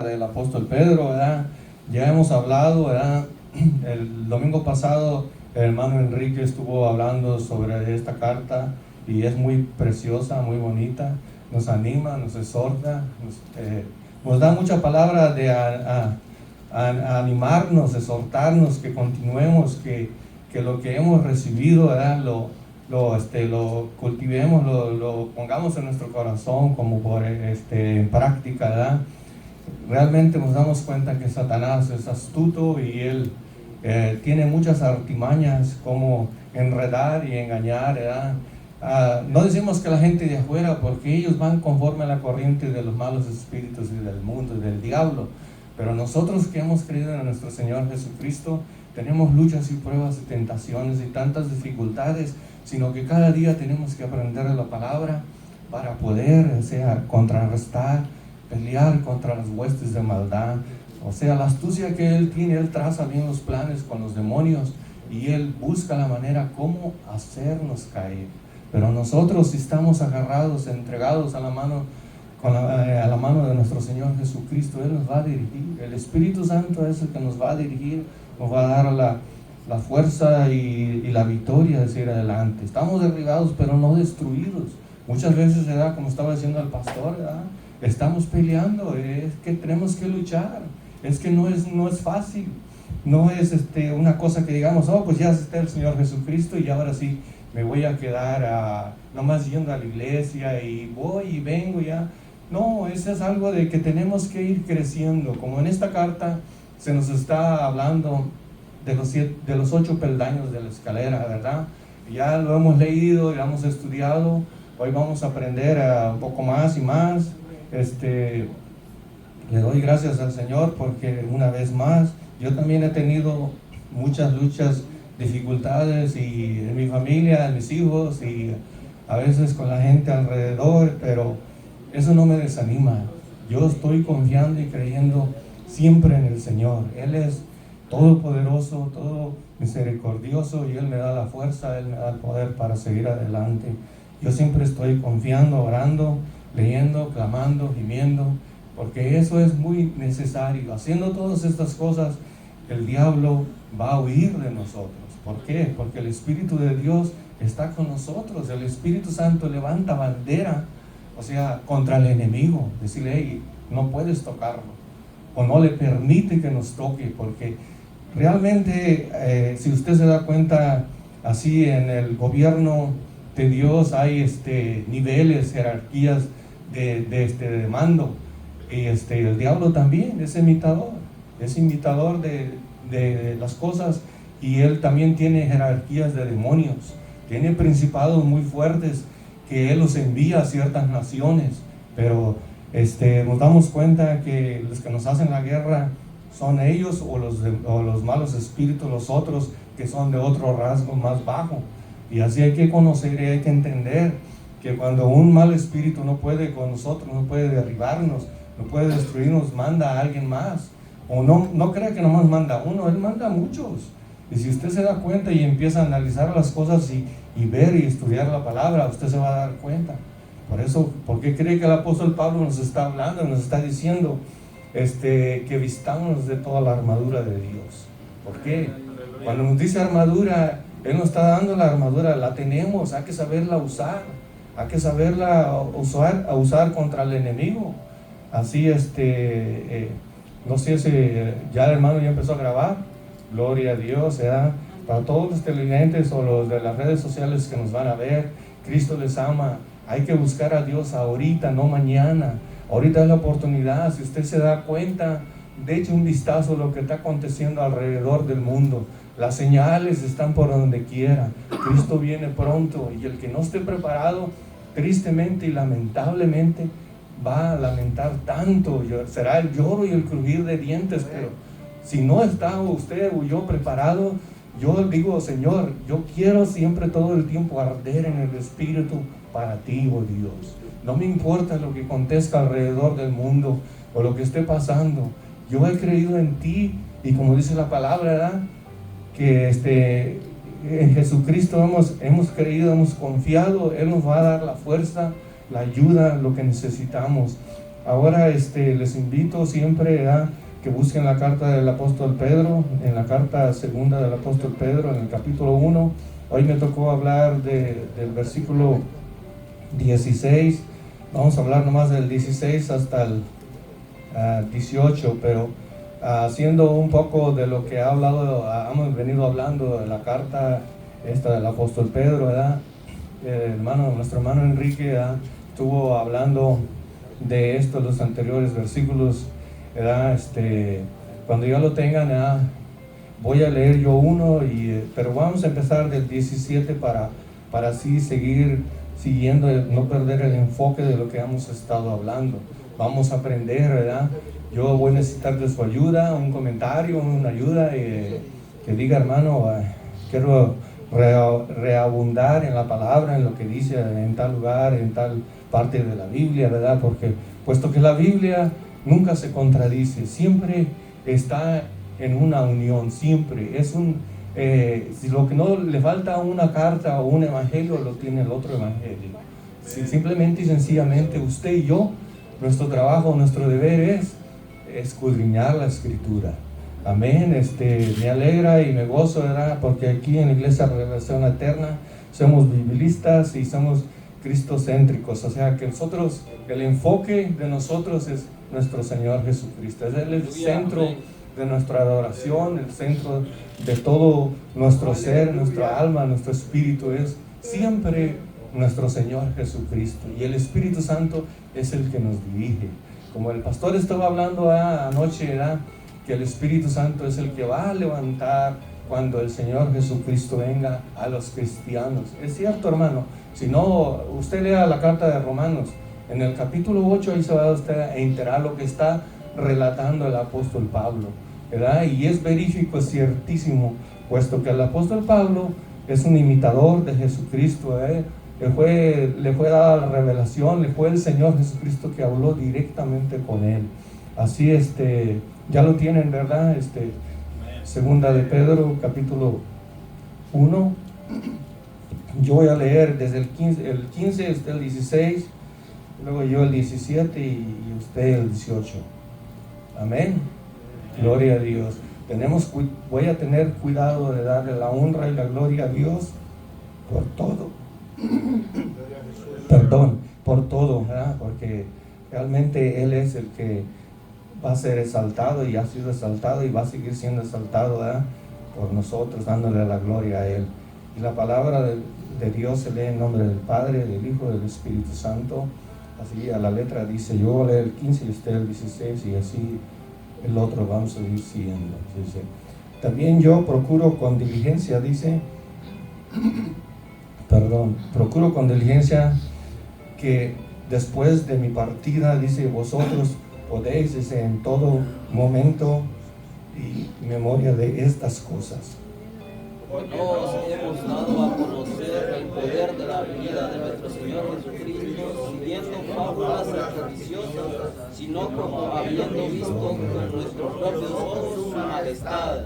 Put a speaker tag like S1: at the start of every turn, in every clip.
S1: Del apóstol Pedro, ¿verdad? Ya hemos hablado, ¿verdad? El domingo pasado el hermano Enrique estuvo hablando sobre esta carta y es muy preciosa, muy bonita, nos anima, nos exhorta, nos da mucha palabra de a animarnos, exhortarnos, que continuemos, que lo que hemos recibido, ¿verdad? Lo cultivemos, lo pongamos en nuestro corazón como en práctica, ¿verdad? Realmente nos damos cuenta que Satanás es astuto y él tiene muchas artimañas como enredar y engañar, ¿verdad? No decimos que la gente de afuera, porque ellos van conforme a la corriente de los malos espíritus y del mundo y del diablo, pero nosotros que hemos creído en nuestro Señor Jesucristo tenemos luchas y pruebas y tentaciones y tantas dificultades, sino que cada día tenemos que aprender la palabra para poder, contrarrestar, pelear contra las huestes de maldad. O sea, la astucia que él tiene, él traza bien los planes con los demonios y él busca la manera cómo hacernos caer. Pero nosotros, si estamos agarrados, entregados a la mano, a la mano de nuestro Señor Jesucristo, él nos va a dirigir. El Espíritu Santo es el que nos va a dirigir, nos va a dar la fuerza y la victoria de seguir adelante. Estamos derribados, pero no destruidos. Muchas veces, ¿verdad? Como estaba diciendo el pastor, ¿verdad? Estamos peleando, es que tenemos que luchar, es que no es fácil, no es una cosa que digamos, oh, pues ya está el Señor Jesucristo y ahora sí me voy a quedar nomás yendo a la iglesia y voy y vengo ya. No, eso es algo de que tenemos que ir creciendo, como en esta carta se nos está hablando de los 8 peldaños de la escalera, ¿verdad? Ya lo hemos leído, ya hemos estudiado, hoy vamos a aprender un poco más y más. Le doy gracias al Señor porque una vez más yo también he tenido muchas luchas, dificultades y en mi familia, en mis hijos y a veces con la gente alrededor, pero eso no me desanima. Yo estoy confiando y creyendo siempre en el Señor. Él es todopoderoso, todo misericordioso y Él me da la fuerza, Él me da el poder para seguir adelante. Yo siempre estoy confiando, orando, leyendo, clamando, gimiendo, porque eso es muy necesario. Haciendo todas estas cosas, el diablo va a huir de nosotros. ¿Por qué? Porque el Espíritu de Dios está con nosotros. El Espíritu Santo levanta bandera, o sea, contra el enemigo. Decirle, hey, no puedes tocarlo, o no le permite que nos toque, porque realmente, si usted se da cuenta, así en el gobierno de Dios hay niveles, jerarquías de mando, y el diablo también es imitador de las cosas, y él también tiene jerarquías de demonios, tiene principados muy fuertes que él los envía a ciertas naciones, pero nos damos cuenta que los que nos hacen la guerra son ellos o los malos espíritus, los otros que son de otro rasgo más bajo. Y así hay que conocer y hay que entender que cuando un mal espíritu no puede con nosotros, no puede derribarnos, no puede destruirnos, manda a alguien más. O no crea que nomás manda uno, él manda a muchos. Y si usted se da cuenta y empieza a analizar las cosas y ver y estudiar la palabra, usted se va a dar cuenta. Por eso, ¿por qué cree que el apóstol Pablo nos está hablando, nos está diciendo que vistamos de toda la armadura de Dios? ¿Por qué? Cuando nos dice armadura, Él nos está dando la armadura, la tenemos, hay que saberla usar, hay que saberla usar contra el enemigo. Así, no sé si ya el hermano ya empezó a grabar, gloria a Dios, ¿verdad? Para todos los televidentes o los de las redes sociales que nos van a ver, Cristo les ama. Hay que buscar a Dios ahorita, no mañana. Ahorita es la oportunidad. Si usted se da cuenta, de hecho un vistazo a lo que está aconteciendo alrededor del mundo. Las señales están por donde quiera. Cristo viene pronto y el que no esté preparado, tristemente y lamentablemente, va a lamentar tanto. Será el lloro y el crujir de dientes, pero si no está usted o yo preparado, yo digo, Señor, yo quiero siempre todo el tiempo arder en el Espíritu para ti, oh Dios. No me importa lo que acontezca alrededor del mundo o lo que esté pasando. Yo he creído en ti y como dice la palabra, ¿verdad? Que en Jesucristo hemos creído, hemos confiado. Él nos va a dar la fuerza, la ayuda, lo que necesitamos. Ahora les invito siempre a que busquen la carta del apóstol Pedro, en la carta segunda del apóstol Pedro, en el capítulo 1. Hoy me tocó hablar del versículo 16. Vamos a hablar nomás del 16 hasta el 18, pero haciendo un poco de lo que hemos venido hablando de la carta esta del apóstol Pedro, ¿verdad? Nuestro hermano Enrique estuvo hablando de esto, los anteriores versículos, ¿verdad? Cuando ya lo tengan, voy a leer yo uno, pero vamos a empezar del 17 para así seguir siguiendo, no perder el enfoque de lo que hemos estado hablando. Vamos a aprender, ¿verdad? Yo voy a necesitar de su ayuda, un comentario, una ayuda, que diga, hermano, quiero reabundar en la palabra, en lo que dice en tal lugar, en tal parte de la Biblia, ¿verdad? Porque puesto que la Biblia nunca se contradice, siempre está en una unión, siempre es si lo que no le falta a una carta o un evangelio, lo tiene el otro evangelio. Simplemente y sencillamente usted y yo, nuestro trabajo, nuestro deber es escudriñar la escritura. Amén. Me alegra y me gozo, ¿verdad? Porque aquí en la Iglesia Revelación Eterna somos biblistas y somos cristocéntricos. O sea que nosotros, el enfoque de nosotros es nuestro Señor Jesucristo. Es el centro de nuestra adoración, el centro de todo nuestro ser, nuestra alma, nuestro espíritu. Es siempre nuestro Señor Jesucristo. Y el Espíritu Santo es el que nos dirige. Como el pastor estaba hablando anoche, ¿verdad? Que el Espíritu Santo es el que va a levantar cuando el Señor Jesucristo venga a los cristianos. Es cierto, hermano. Si no, usted lea la carta de Romanos, en el capítulo 8, ahí se va usted a enterar lo que está relatando el apóstol Pablo, ¿verdad? Y es verífico, es ciertísimo, puesto que el apóstol Pablo es un imitador de Jesucristo, le fue dada la revelación, le fue el Señor Jesucristo que habló directamente con él. Así, ya lo tienen, ¿verdad? Segunda de Pedro, capítulo 1. Yo voy a leer desde el 15 usted el 16, luego yo el 17 y usted el 18. Amén. Gloria a Dios. Voy a tener cuidado de darle la honra y la gloria a Dios por todo. Perdón, por todo, ¿verdad? Porque realmente Él es el que va a ser exaltado y ha sido exaltado y va a seguir siendo exaltado, ¿verdad? Por nosotros, dándole la gloria a Él. Y la palabra de Dios se lee en nombre del Padre, del Hijo, del Espíritu Santo. Así a la letra dice, yo voy a leer el 15 y usted el 16 y así el otro vamos a ir siguiendo. Dice, también yo procuro con diligencia, procuro con diligencia que después de mi partida, dice, vosotros podéis, dice, en todo momento y memoria de estas cosas.
S2: Porque nos hemos dado a conocer el poder de la venida de nuestro Señor Jesucristo, siguiendo fábulas religiosas, sino como habiendo visto con nuestros propios ojos su majestad.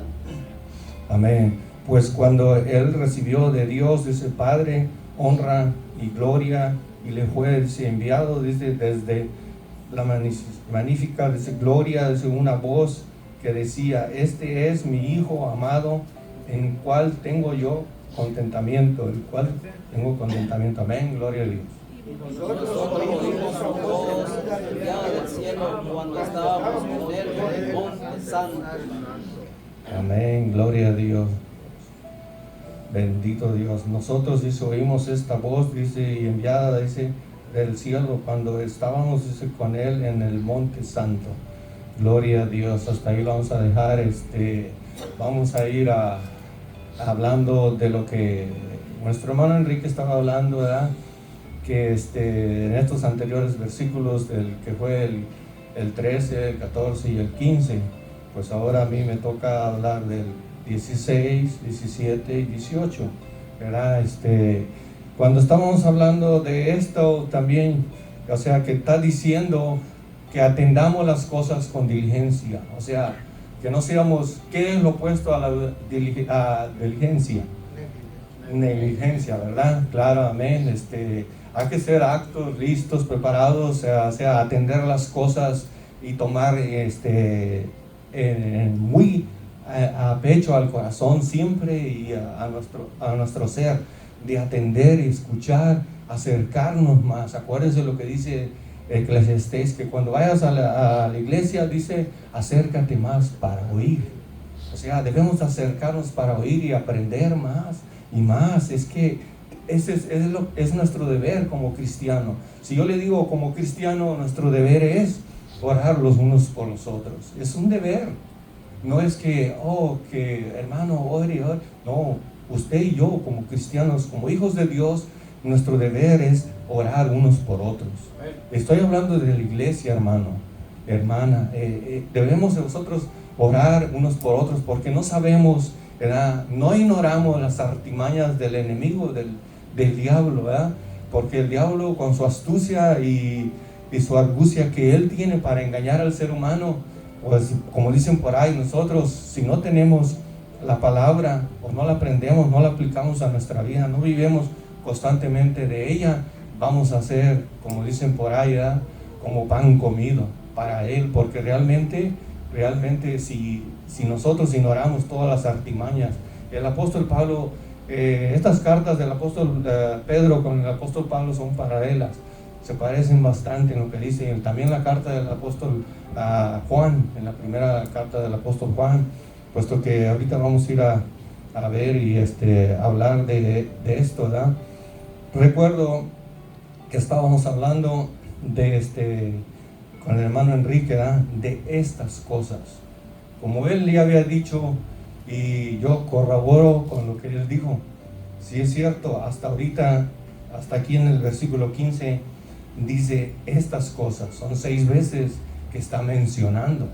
S1: Amén. Pues cuando Él recibió de Dios, dice, Padre, honra y gloria, y le fue enviado, dice, desde la magnífica, dice, gloria, dice, una voz que decía, este es mi Hijo amado, en el cual tengo yo contentamiento, amén, gloria a Dios.
S2: Nosotros oímos su voz enviada del cielo cuando estábamos con él en el monte santo.
S1: Amén, gloria a Dios. Bendito Dios. Nosotros, dice, oímos esta voz, dice, y enviada, dice, del cielo cuando estábamos, dice, con él en el monte santo. Gloria a Dios. Hasta ahí lo vamos a dejar. Vamos a ir hablando de lo que nuestro hermano Enrique estaba hablando, ¿verdad? Que en estos anteriores versículos, que fue el 13, el 14 y el 15, pues ahora a mí me toca hablar del 16, 17 y 18, ¿verdad? Cuando estábamos hablando de esto también, o sea, que está diciendo que atendamos las cosas con diligencia, o sea, que no seamos, ¿qué es lo opuesto a la diligencia? Negligencia, ¿verdad? Claro, amén. hay que ser actos, listos, preparados, o sea, atender las cosas y tomar muy a pecho, al corazón siempre y a nuestro ser, de atender y escuchar, acercarnos más. Acuérdense lo que dice Eclesiastés, que cuando vayas a la iglesia, dice, acércate más para oír. O sea, debemos acercarnos para oír y aprender más y más. Es que es nuestro deber como cristiano. Si yo le digo como cristiano, nuestro deber es orar los unos por los otros. Es un deber. No es que hermano, ore. No, usted y yo como cristianos, como hijos de Dios, nuestro deber es orar unos por otros. Estoy hablando de la iglesia, hermano, hermana. Debemos nosotros orar unos por otros, porque no sabemos, ¿verdad? No ignoramos las artimañas del enemigo, del diablo, ¿verdad? Porque el diablo, con su astucia y su argucia que él tiene para engañar al ser humano, pues como dicen por ahí, nosotros si no tenemos la palabra o no la aprendemos, no la aplicamos a nuestra vida, no vivimos constantemente de ella, vamos a ser, como dicen por ahí, ¿verdad?, como pan comido para él, porque realmente si nosotros ignoramos todas las artimañas, el apóstol Pablo, estas cartas del apóstol Pedro con el apóstol Pablo son paralelas, se parecen bastante en lo que dice. También la carta del apóstol Juan, en la primera carta del apóstol Juan, puesto que ahorita vamos a ir a ver y hablar de esto, ¿verdad? Recuerdo que estábamos hablando con el hermano Enrique, ¿verdad?, de estas cosas. Como él ya había dicho, y yo corroboro con lo que él dijo, si es cierto, hasta ahorita, hasta aquí en el versículo 15, dice estas cosas, son 6 veces que está mencionando,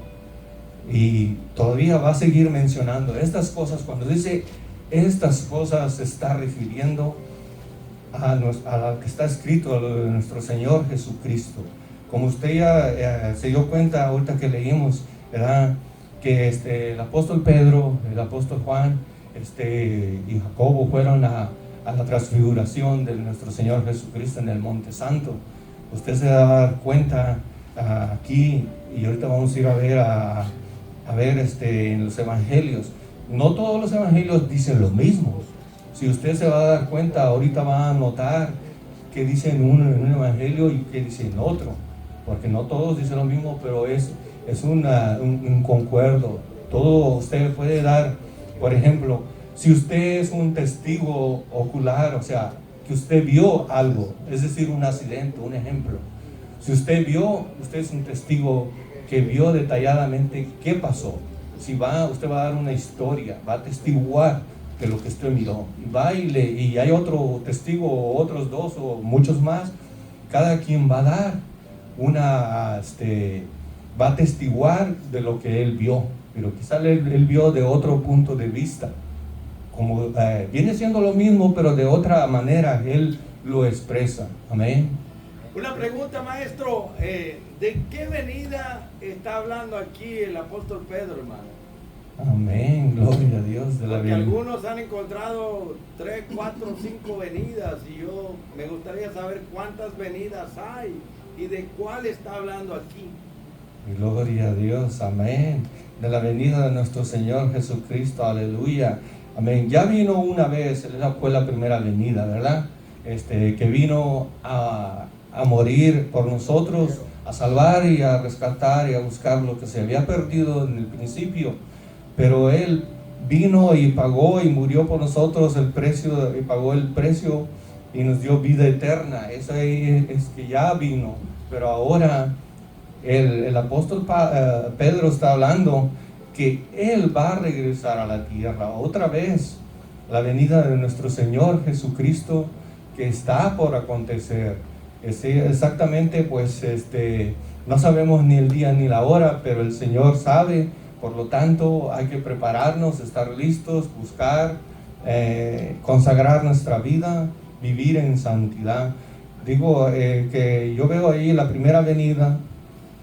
S1: y todavía va a seguir mencionando estas cosas. Cuando dice estas cosas, se está refiriendo a lo que está escrito, a lo de nuestro Señor Jesucristo. Como usted ya se dio cuenta ahorita que leímos, ¿verdad?, que el apóstol Pedro, el apóstol Juan y Jacobo fueron a la transfiguración de nuestro Señor Jesucristo en el Monte Santo. Usted se va a dar cuenta aquí, y ahorita vamos a ir a ver en los evangelios. No todos los evangelios dicen lo mismo. Si usted se va a dar cuenta, ahorita va a notar que dicen uno en un evangelio y que dicen otro, porque no todos dicen lo mismo, pero es un concuerdo. Todo usted puede dar, por ejemplo, si usted es un testigo ocular, o sea, que usted vio algo, es decir, un accidente, un ejemplo. Si usted es un testigo que vio detalladamente qué pasó. Usted va a dar una historia, va a testiguar de lo que usted miró. Y hay otro testigo, o otros 2 o muchos más. Cada quien va a dar va a testiguar de lo que él vio, pero quizás él vio de otro punto de vista. Como viene siendo lo mismo, pero de otra manera él lo expresa. Amén.
S3: Una pregunta, maestro, ¿de qué venida está hablando aquí el apóstol Pedro, hermano?
S1: Amén, gloria a Dios.
S3: Porque algunos han encontrado 3, 4, 5 venidas, y yo me gustaría saber cuántas venidas hay y de cuál está hablando aquí.
S1: Gloria a Dios, amén. De la venida de nuestro Señor Jesucristo, aleluya, amén. Ya vino una vez, esa fue la primera venida, ¿verdad? Que vino a morir por nosotros, a salvar y a rescatar y a buscar lo que se había perdido en el principio. Pero Él vino y pagó y murió por nosotros el precio, y pagó el precio y nos dio vida eterna. Eso es que ya vino, pero ahora el apóstol Pedro está hablando que Él va a regresar a la tierra otra vez. La venida de nuestro Señor Jesucristo, que está por acontecer. Exactamente, pues no sabemos ni el día ni la hora, pero el Señor sabe. Por lo tanto, hay que prepararnos, estar listos, buscar, consagrar nuestra vida, vivir en santidad. Digo que yo veo ahí la primera venida,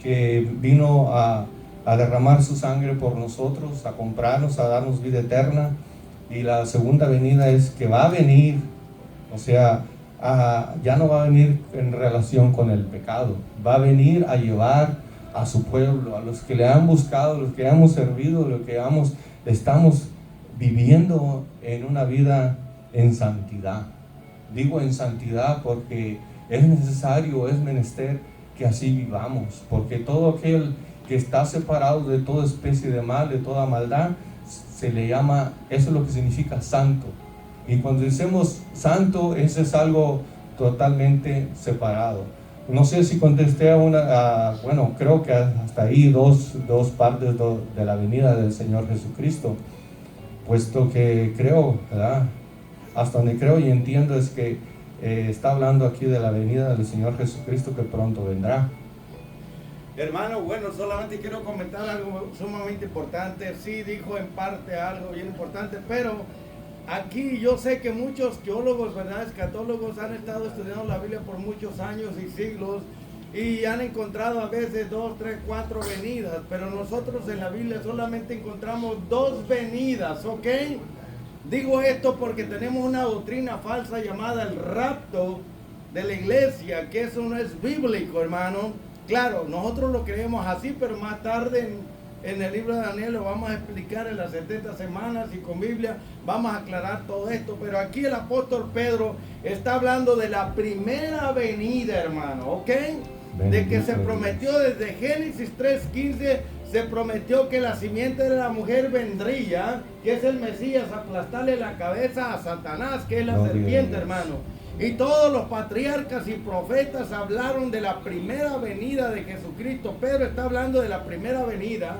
S1: que vino a derramar su sangre por nosotros, a comprarnos, a darnos vida eterna. Y la segunda venida es que va a venir, o sea, ya no va a venir en relación con el pecado, va a venir a llevar a su pueblo, a los que le han buscado, los que hemos servido, los que estamos viviendo en una vida en santidad. Digo en santidad porque es necesario, es menester que así vivamos, porque todo aquel que está separado de toda especie de mal, de toda maldad, se le llama, eso es lo que significa santo. Y cuando decimos santo, eso es algo totalmente separado. No sé si contesté bueno, creo que hasta ahí dos partes de la venida del Señor Jesucristo, puesto que creo, ¿verdad? Hasta donde creo y entiendo es que está hablando aquí de la venida del Señor Jesucristo que pronto vendrá.
S3: Hermano, bueno, solamente quiero comentar algo sumamente importante. Sí, dijo en parte algo bien importante, pero aquí yo sé que muchos teólogos, ¿verdad?, escatólogos han estado estudiando la Biblia por muchos años y siglos y han encontrado a veces 2, 3, 4 venidas, pero nosotros en la Biblia solamente encontramos 2 venidas, ¿ok? Digo esto porque tenemos una doctrina falsa llamada el rapto de la iglesia, que eso no es bíblico, hermano. Claro, nosotros lo creemos así, pero más tarde en el libro de Daniel lo vamos a explicar en las 70 semanas y con Biblia vamos a aclarar todo esto. Pero aquí el apóstol Pedro está hablando de la primera venida, hermano, ¿ok? De que se prometió desde Génesis 3:15, se prometió que la simiente de la mujer vendría, que es el Mesías, a aplastarle la cabeza a Satanás, que es la serpiente, hermano. Y todos los patriarcas y profetas hablaron de la primera venida de Jesucristo. Pedro está hablando de la primera venida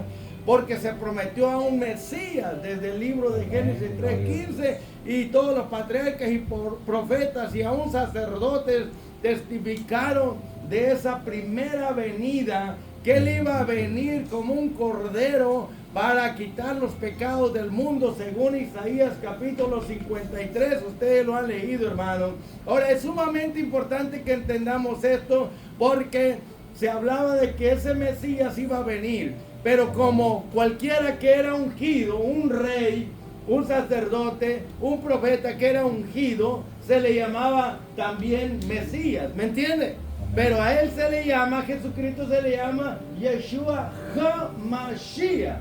S3: porque se prometió a un Mesías desde el libro de Génesis 3:15, y todos los patriarcas y profetas y aún sacerdotes testificaron de esa primera venida, que él iba a venir como un cordero para quitar los pecados del mundo, según Isaías capítulo 53. Ustedes lo han leído, hermano. Ahora, es sumamente importante que entendamos esto, porque se hablaba de que ese Mesías iba a venir, pero como cualquiera que era ungido, un rey, un sacerdote, un profeta que era ungido, se le llamaba también Mesías, ¿me entiende? Pero a él se le llama, a Jesucristo se le llama Yeshua HaMashiach,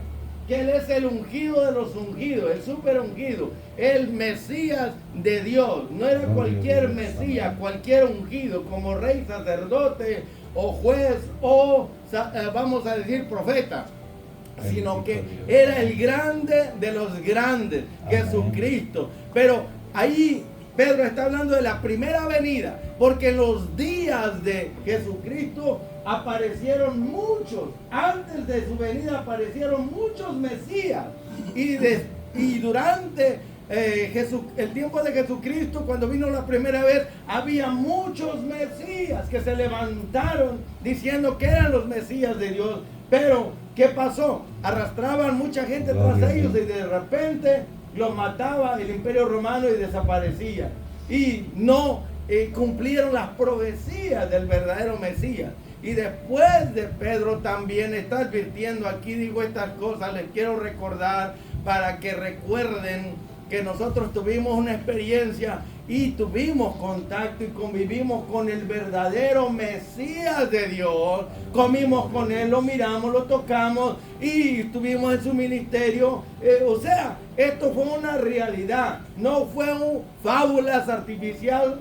S3: que él es el ungido de los ungidos, el super ungido, el Mesías de Dios. No era cualquier Mesías, cualquier ungido, como rey, sacerdote o juez o vamos a decir profeta, sino que era el grande de los grandes, Jesucristo. Pero ahí Pedro está hablando de la primera venida, porque en los días de Jesucristo aparecieron muchos, antes de su venida aparecieron muchos Mesías, y durante el tiempo de Jesucristo, cuando vino la primera vez, había muchos Mesías que se levantaron diciendo que eran los Mesías de Dios. Pero ¿qué pasó? Arrastraban mucha gente tras ellos y de repente los mataba el Imperio Romano y desaparecía. Y no cumplieron las profecías del verdadero Mesías. Y después de Pedro también está advirtiendo, aquí digo estas cosas, les quiero recordar para que recuerden que nosotros tuvimos una experiencia y tuvimos contacto y convivimos con el verdadero Mesías de Dios. Comimos con él, lo miramos, lo tocamos y estuvimos en su ministerio. O sea, esto fue una realidad, no fueron fábulas artificiales,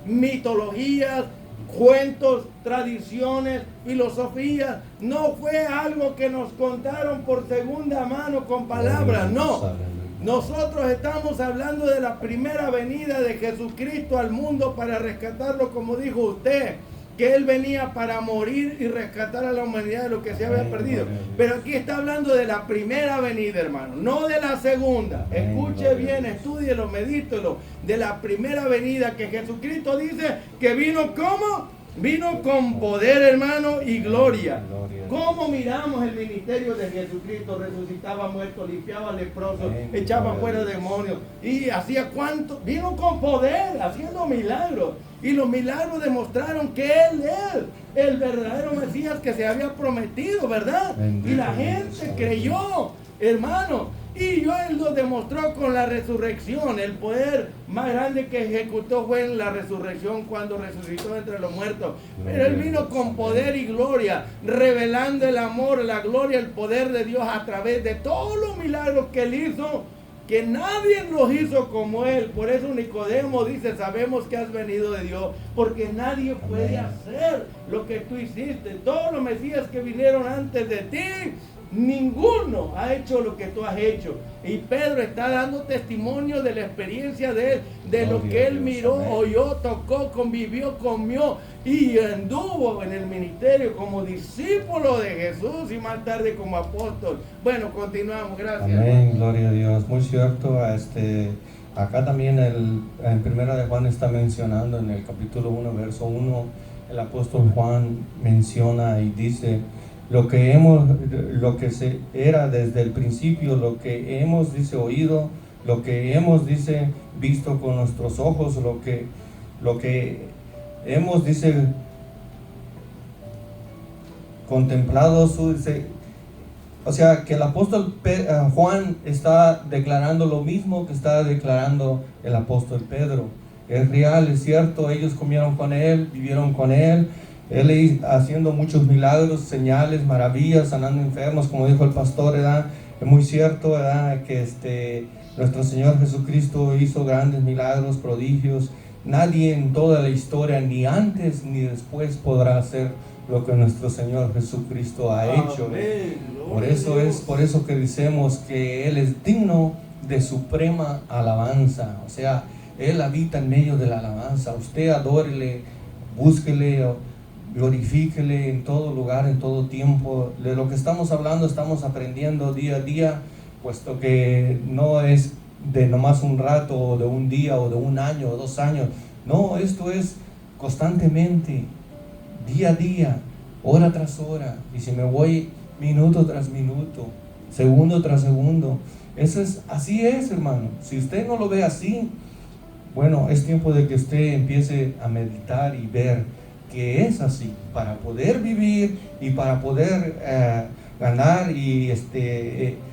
S3: mitologías, cuentos, tradiciones, filosofías. No fue algo que nos contaron por segunda mano con palabras, no. Nosotros estamos hablando de la primera venida de Jesucristo al mundo para rescatarlo, como dijo usted, que Él venía para morir y rescatar a la humanidad de lo que se había perdido. Pero aquí está hablando de la primera venida, hermano, no de la segunda. Escuche bien, estúdielo, medítelo. De la primera venida, que Jesucristo dice que vino como... Vino con poder, hermano, y gloria. ¿Cómo miramos el ministerio de Jesucristo? Resucitaba muertos, limpiaba leprosos, echaba fuera demonios. Y hacía cuánto. Vino con poder, haciendo milagros. Y los milagros demostraron que Él es el verdadero Mesías que se había prometido, ¿verdad? Y la gente creyó, hermano. Y Él lo demostró con la resurrección. El poder más grande que ejecutó fue en la resurrección, cuando resucitó entre los muertos. Pero Él vino con poder y gloria, revelando el amor, la gloria, el poder de Dios a través de todos los milagros que Él hizo, que nadie los hizo como Él. Por eso Nicodemo dice: sabemos que has venido de Dios, porque nadie puede hacer lo que tú hiciste. Todos los Mesías que vinieron antes de ti, ninguno ha hecho lo que tú has hecho. Y Pedro está dando testimonio de la experiencia de él, de lo que él miró, oyó, tocó, convivió, comió y anduvo en el ministerio como discípulo de Jesús y más tarde como apóstol. Bueno, continuamos, gracias.
S1: Amén, gloria a Dios. Muy cierto. Acá también en Primera de Juan está mencionando, en el capítulo 1, verso 1, el apóstol Juan menciona y dice: lo que se era desde el principio, lo que hemos, dice, oído, lo que hemos, dice, visto con nuestros ojos, lo que hemos, dice, contemplado, dice. O sea, que el apóstol Juan está declarando lo mismo que está declarando el apóstol Pedro. Es real, es cierto, ellos comieron con él, vivieron con él. Él haciendo muchos milagros, señales, maravillas, sanando enfermos, como dijo el pastor, ¿verdad? Es muy cierto, ¿verdad? Que nuestro Señor Jesucristo hizo grandes milagros, prodigios. Nadie en toda la historia, ni antes ni después, podrá hacer lo que nuestro Señor Jesucristo ha hecho. Por eso que decimos que Él es digno de suprema alabanza. O sea, Él habita en medio de la alabanza. Usted adórele, búsquele, glorifíquele en todo lugar, en todo tiempo. De lo que estamos hablando, estamos aprendiendo día a día, puesto que no es de nomás un rato, o de un día, o de un año, o 2 años. No, esto es constantemente, día a día, hora tras hora. Y si me voy minuto tras minuto, segundo tras segundo, así es, hermano. Si usted no lo ve así, bueno, es tiempo de que usted empiece a meditar y ver que es así, para poder vivir y para poder ganar y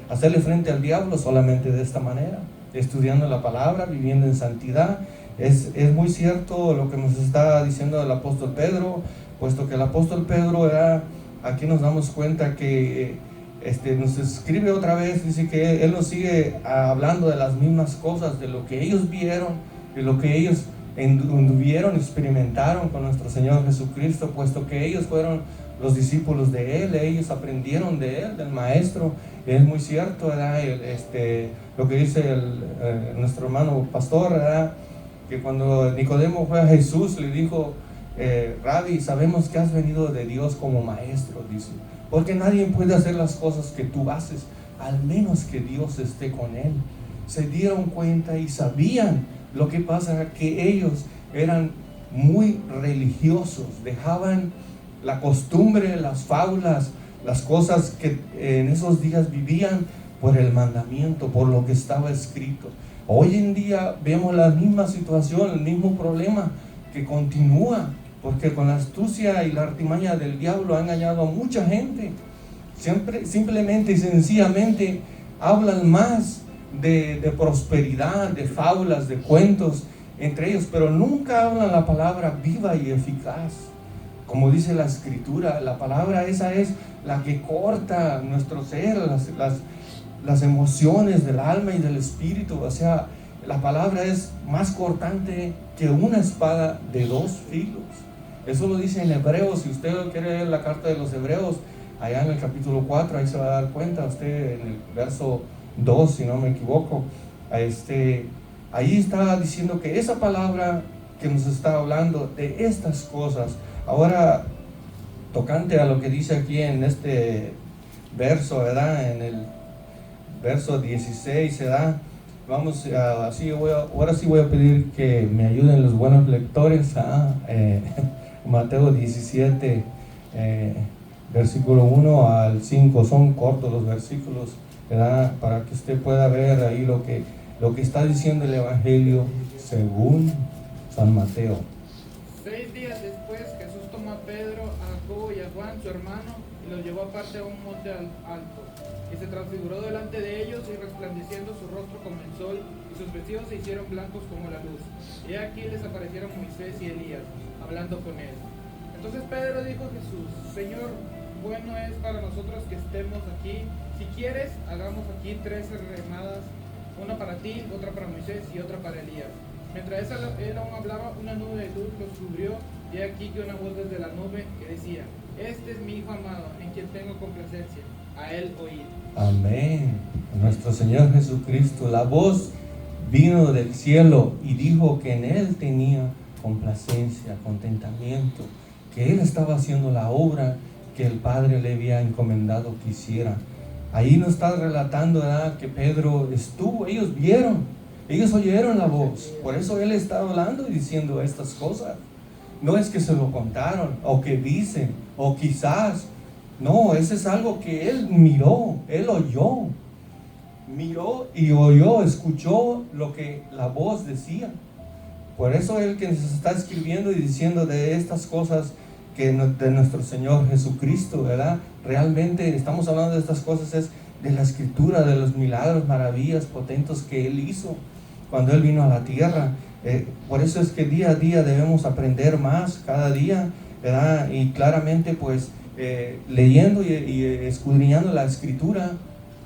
S1: hacerle frente al diablo solamente de esta manera, estudiando la palabra, viviendo en santidad. Es muy cierto lo que nos está diciendo el apóstol Pedro, puesto que el apóstol Pedro aquí nos damos cuenta que nos escribe otra vez, dice que él nos sigue hablando de las mismas cosas, de lo que ellos vieron, de lo que ellos anduvieron, experimentaron con nuestro Señor Jesucristo, puesto que ellos fueron los discípulos de Él, ellos aprendieron de Él, del Maestro. Es muy cierto, ¿verdad? Lo que dice nuestro hermano pastor, ¿verdad? Que cuando Nicodemo fue a Jesús, le dijo: Rabí, sabemos que has venido de Dios como maestro, dice, porque nadie puede hacer las cosas que tú haces, al menos que Dios esté con él. Se dieron cuenta y sabían. Lo que pasa es que ellos eran muy religiosos, dejaban la costumbre, las fábulas, las cosas que en esos días vivían por el mandamiento, por lo que estaba escrito. Hoy en día vemos la misma situación, el mismo problema que continúa, porque con la astucia y la artimaña del diablo ha engañado a mucha gente. Simplemente y sencillamente hablan más de prosperidad, de fábulas, de cuentos entre ellos, pero nunca hablan la palabra viva y eficaz. Como dice la escritura, la palabra esa es la que corta nuestro ser, las emociones del alma y del espíritu. O sea, la palabra es más cortante que una espada de 2 filos. Eso lo dice en Hebreos. Si usted quiere leer la carta de los Hebreos, allá en el capítulo 4, ahí se va a dar cuenta usted, en el verso 2, si no me equivoco, ahí está diciendo que esa palabra que nos está hablando de estas cosas. Ahora, tocante a lo que dice aquí en este verso, ¿verdad? En el verso 16, ¿verdad? Vamos ahora sí voy a pedir que me ayuden los buenos lectores a Mateo 17, versículo 1 al 5, son cortos los versículos, ¿verdad? Para que usted pueda ver ahí lo que está diciendo el Evangelio según San Mateo.
S4: 6 días después, Jesús tomó a Pedro, a Jacobo y a Juan, su hermano, y los llevó aparte a un monte alto, y se transfiguró delante de ellos, y resplandeciendo su rostro como el sol, y sus vestidos se hicieron blancos como la luz. Y aquí les aparecieron Moisés y Elías, hablando con él. Entonces Pedro dijo a Jesús: Señor, bueno es para nosotros que estemos aquí. Si quieres, hagamos aquí 3 remadas, una para ti, otra para Moisés y otra para Elías. Mientras él aún hablaba, una nube de luz los cubrió, y aquí que una voz desde la nube que decía: Este es mi Hijo amado, en quien tengo complacencia, a él oíd.
S1: Amén. Nuestro Señor Jesucristo, la voz vino del cielo y dijo que en Él tenía complacencia, contentamiento, que Él estaba haciendo la obra que el Padre le había encomendado que hiciera. Ahí nos está relatando, ¿verdad?, que Pedro estuvo, ellos vieron, ellos oyeron la voz, por eso Él está hablando y diciendo estas cosas. No es que se lo contaron, o que dicen, o quizás, no, eso es algo que Él miró, Él oyó. Miró y oyó, escuchó lo que la voz decía. Por eso Él que nos está escribiendo y diciendo de estas cosas que de nuestro Señor Jesucristo, ¿verdad? Realmente estamos hablando de estas cosas, es de la Escritura, de los milagros, maravillas, potentes que Él hizo cuando Él vino a la tierra. Por eso es que día a día debemos aprender más, cada día, ¿verdad? Y claramente pues leyendo y escudriñando la Escritura,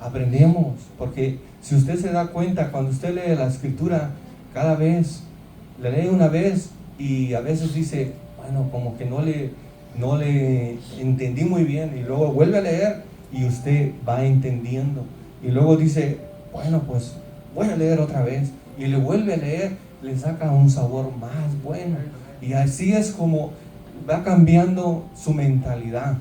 S1: aprendemos. Porque si usted se da cuenta, cuando usted lee la Escritura, cada vez, le lee una vez y a veces dice, bueno, como que no le entendí muy bien, y luego vuelve a leer y usted va entendiendo, y luego dice, bueno, pues voy a leer otra vez, y le vuelve a leer, le saca un sabor más bueno, y así es como va cambiando su mentalidad,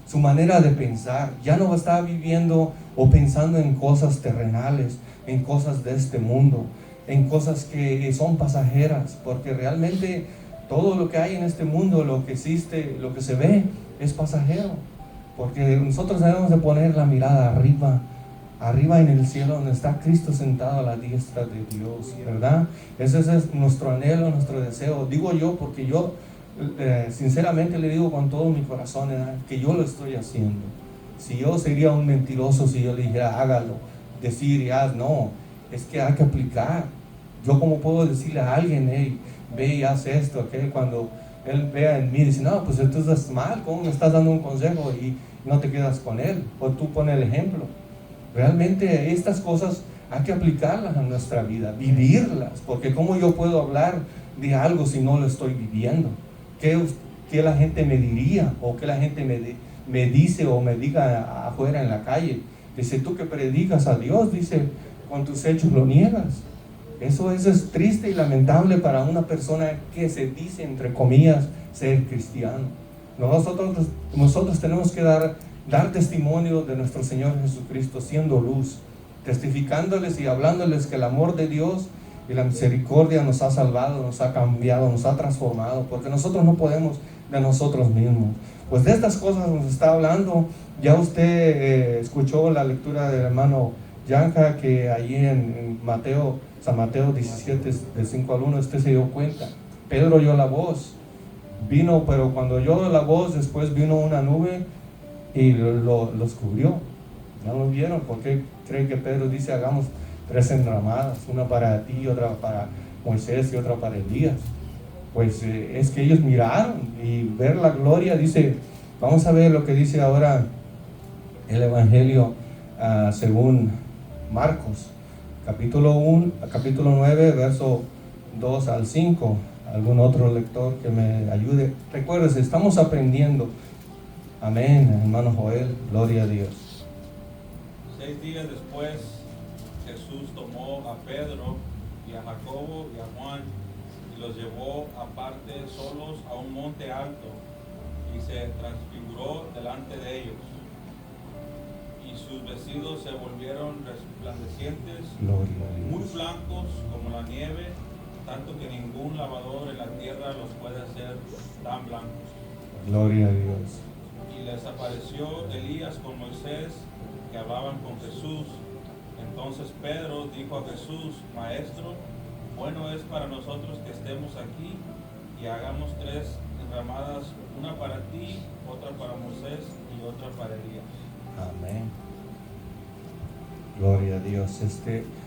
S1: su manera de pensar. Ya no va a estar viviendo o pensando en cosas terrenales, en cosas de este mundo, en cosas que son pasajeras, porque realmente todo lo que hay en este mundo, lo que existe, lo que se ve, es pasajero. Porque nosotros debemos de poner la mirada arriba, arriba en el cielo, donde está Cristo sentado a la diestra de Dios, ¿verdad? Ese es nuestro anhelo, nuestro deseo. Digo yo, porque yo sinceramente le digo con todo mi corazón, ¿verdad?, que yo lo estoy haciendo. Si yo sería un mentiroso si yo le dijera, hágalo, decir y haz, no. Es que hay que aplicar. Yo como puedo decirle a alguien, hey, ve y haz esto, aquel, cuando él vea en mí y dice, no, pues tú estás mal, ¿cómo me estás dando un consejo y no te quedas con él? O tú pones el ejemplo. Realmente estas cosas hay que aplicarlas a nuestra vida, vivirlas, porque ¿cómo yo puedo hablar de algo si no lo estoy viviendo? ¿Qué la gente me diría? ¿O qué la gente me dice o me diga afuera en la calle? Dice, tú que predicas a Dios, dice, con tus hechos lo niegas. Eso es triste y lamentable para una persona que se dice, entre comillas, ser cristiano. Nosotros tenemos que dar testimonio de nuestro Señor Jesucristo, siendo luz, testificándoles y hablándoles que el amor de Dios y la misericordia nos ha salvado, nos ha cambiado, nos ha transformado, porque nosotros no podemos de nosotros mismos. Pues de estas cosas nos está hablando. Ya usted escuchó la lectura del hermano Yanka, que allí en San Mateo 17, de 5 al 1, usted se dio cuenta. Pedro oyó la voz, vino, pero cuando oyó la voz, después vino una nube y los cubrió. ¿Ya lo vieron? ¿Por qué creen que Pedro dice, hagamos 3 enramadas, una para ti, otra para Moisés y otra para Elías? Pues es que ellos miraron y ver la gloria. Dice, vamos a ver lo que dice ahora el Evangelio según Marcos, capítulo 9, verso 2 al 5. Algún otro lector que me ayude. Recuerden, estamos aprendiendo. Amén, hermano Joel, gloria a Dios.
S5: 6 días después, Jesús tomó a Pedro y a Jacobo y a Juan y los llevó aparte solos a un monte alto y se transfiguró delante de ellos. Y sus vestidos se volvieron resplandecientes, muy blancos como la nieve, tanto que ningún lavador en la tierra los puede hacer tan blancos.
S1: Gloria a Dios.
S5: Y les apareció Elías con Moisés, que hablaban con Jesús. Entonces Pedro dijo a Jesús, Maestro, bueno es para nosotros que estemos aquí y hagamos 3 enramadas, una para ti, otra para Moisés y otra para Elías.
S1: Amén. Gloria a Dios.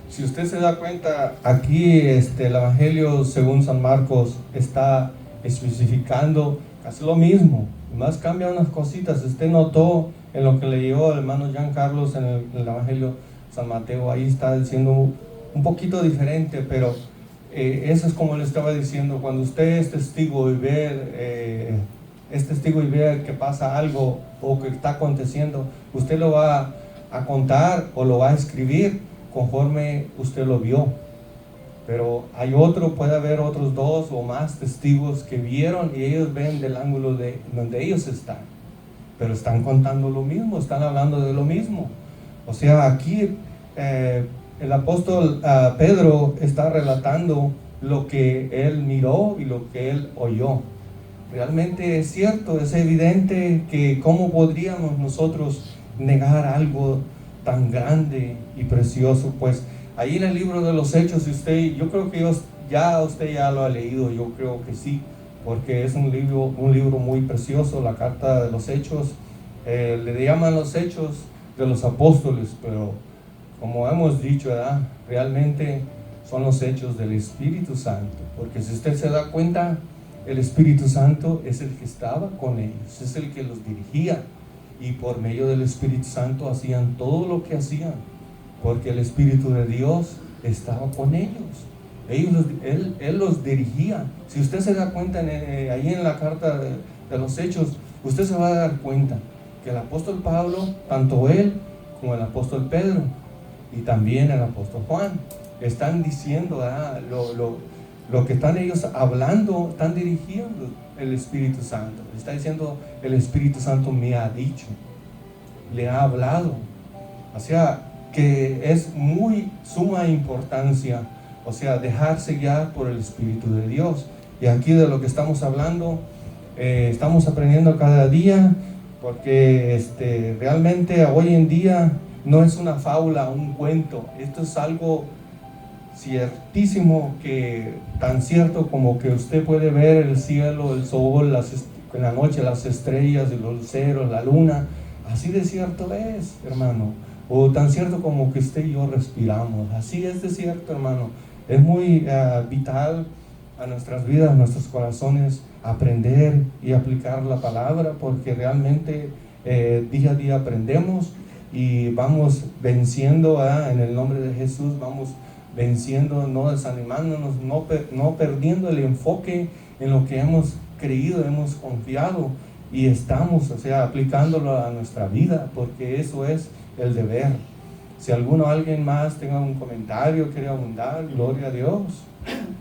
S1: Si usted se da cuenta, aquí el Evangelio según San Marcos está especificando casi lo mismo, más cambia unas cositas. Usted notó en lo que leyó el hermano Jean Carlos en el Evangelio San Mateo, ahí está diciendo un poquito diferente, pero eso es como le estaba diciendo, cuando usted es testigo y ve que pasa algo o que está aconteciendo, usted lo va a contar o lo va a escribir conforme usted lo vio. Pero puede haber otros 2 o más testigos que vieron y ellos ven del ángulo de donde ellos están, pero están contando lo mismo, están hablando de lo mismo. O sea, aquí el apóstol Pedro está relatando lo que él miró y lo que él oyó. Realmente es cierto, es evidente que cómo podríamos nosotros negar algo tan grande y precioso. Pues ahí en el libro de los Hechos, yo creo que usted ya lo ha leído, yo creo que sí, porque es un libro muy precioso, la carta de los Hechos. Le llaman los Hechos de los Apóstoles, pero como hemos dicho, ¿verdad? Realmente son los hechos del Espíritu Santo, porque si usted se da cuenta, el Espíritu Santo es el que estaba con ellos, es el que los dirigía, y por medio del Espíritu Santo hacían todo lo que hacían, porque el Espíritu de Dios estaba con ellos. Él los dirigía. Si usted se da cuenta ahí en la carta de los Hechos, usted se va a dar cuenta que el apóstol Pablo, tanto él como el apóstol Pedro y también el apóstol Juan, están diciendo lo que están ellos hablando, están dirigiendo el Espíritu Santo. Está diciendo, el Espíritu Santo me ha dicho, le ha hablado. O sea, que es muy suma importancia, o sea, dejarse guiar por el Espíritu de Dios. Y aquí de lo que estamos hablando, estamos aprendiendo cada día, porque realmente hoy en día no es una fábula, un cuento. Esto es algo ciertísimo, que tan cierto como que usted puede ver el cielo, el sol, en la noche las estrellas, los luceros, la luna. Así de cierto es, hermano. O tan cierto como que usted y yo respiramos. Así es de cierto, hermano. Es muy vital a nuestras vidas, a nuestros corazones, aprender y aplicar la palabra, porque realmente día a día aprendemos y vamos venciendo, en el nombre de Jesús, vamos venciendo, no desanimándonos, no perdiendo el enfoque en lo que hemos creído, hemos confiado y estamos, o sea, aplicándolo a nuestra vida, porque eso es el deber. Si alguien más tenga un comentario, quiere abundar, gloria a Dios.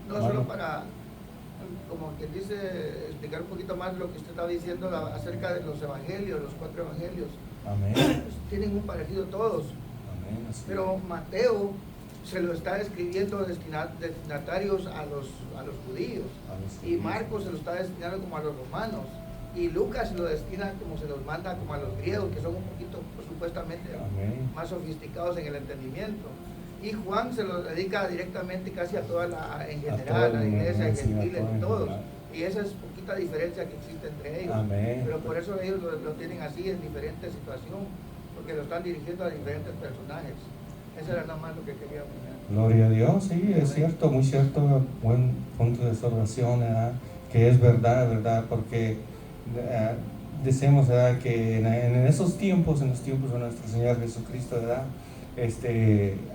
S6: No, solo para, como que dice, explicar un poquito más lo que usted estaba diciendo acerca de los evangelios, los 4 evangelios.
S1: Amén.
S6: Tienen un parecido todos.
S1: Amén.
S6: Pero Mateo se lo está escribiendo destinatarios a los judíos, y Marcos se lo está destinando como a los romanos, y Lucas se lo destina como se los manda como a los griegos, que son un poquito supuestamente más sofisticados en el entendimiento, y Juan se lo dedica directamente casi a toda en general, a la iglesia, gentiles, y todos, y esa es poquita diferencia que existe entre ellos.
S1: Amén.
S6: Pero por eso ellos lo tienen así en diferente situación, porque lo están dirigiendo a diferentes personajes. Eso era nada más lo que quería opinar.
S1: Gloria a Dios, sí, es cierto, muy cierto, buen punto de observación, que es verdad, porque decimos que en esos tiempos, en los tiempos de nuestro Señor Jesucristo,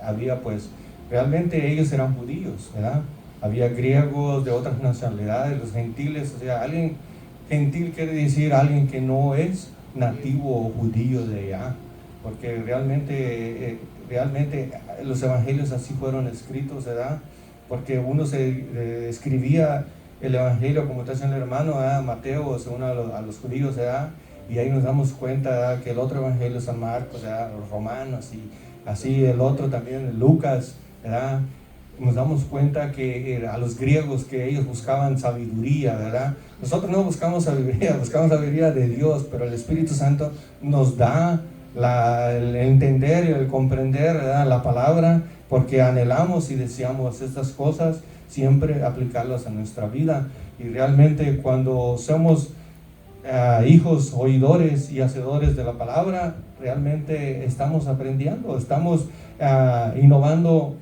S1: había pues, realmente ellos eran judíos, había griegos de otras nacionalidades, los gentiles, o sea, alguien gentil quiere decir alguien que no es nativo o judío de allá, porque realmente los evangelios así fueron escritos, porque uno se escribía el evangelio, como está diciendo el hermano, Mateo, según a los judíos, y ahí nos damos cuenta que el otro evangelio es San Marcos, los romanos, y así el otro también, Lucas, nos damos cuenta que a los griegos, que ellos buscaban sabiduría, nosotros no buscamos sabiduría de Dios, pero el Espíritu Santo nos da el entender y el comprender, la palabra, porque anhelamos y deseamos estas cosas, siempre aplicarlas a nuestra vida. Y realmente cuando somos hijos oidores y hacedores de la palabra, realmente estamos aprendiendo, estamos innovando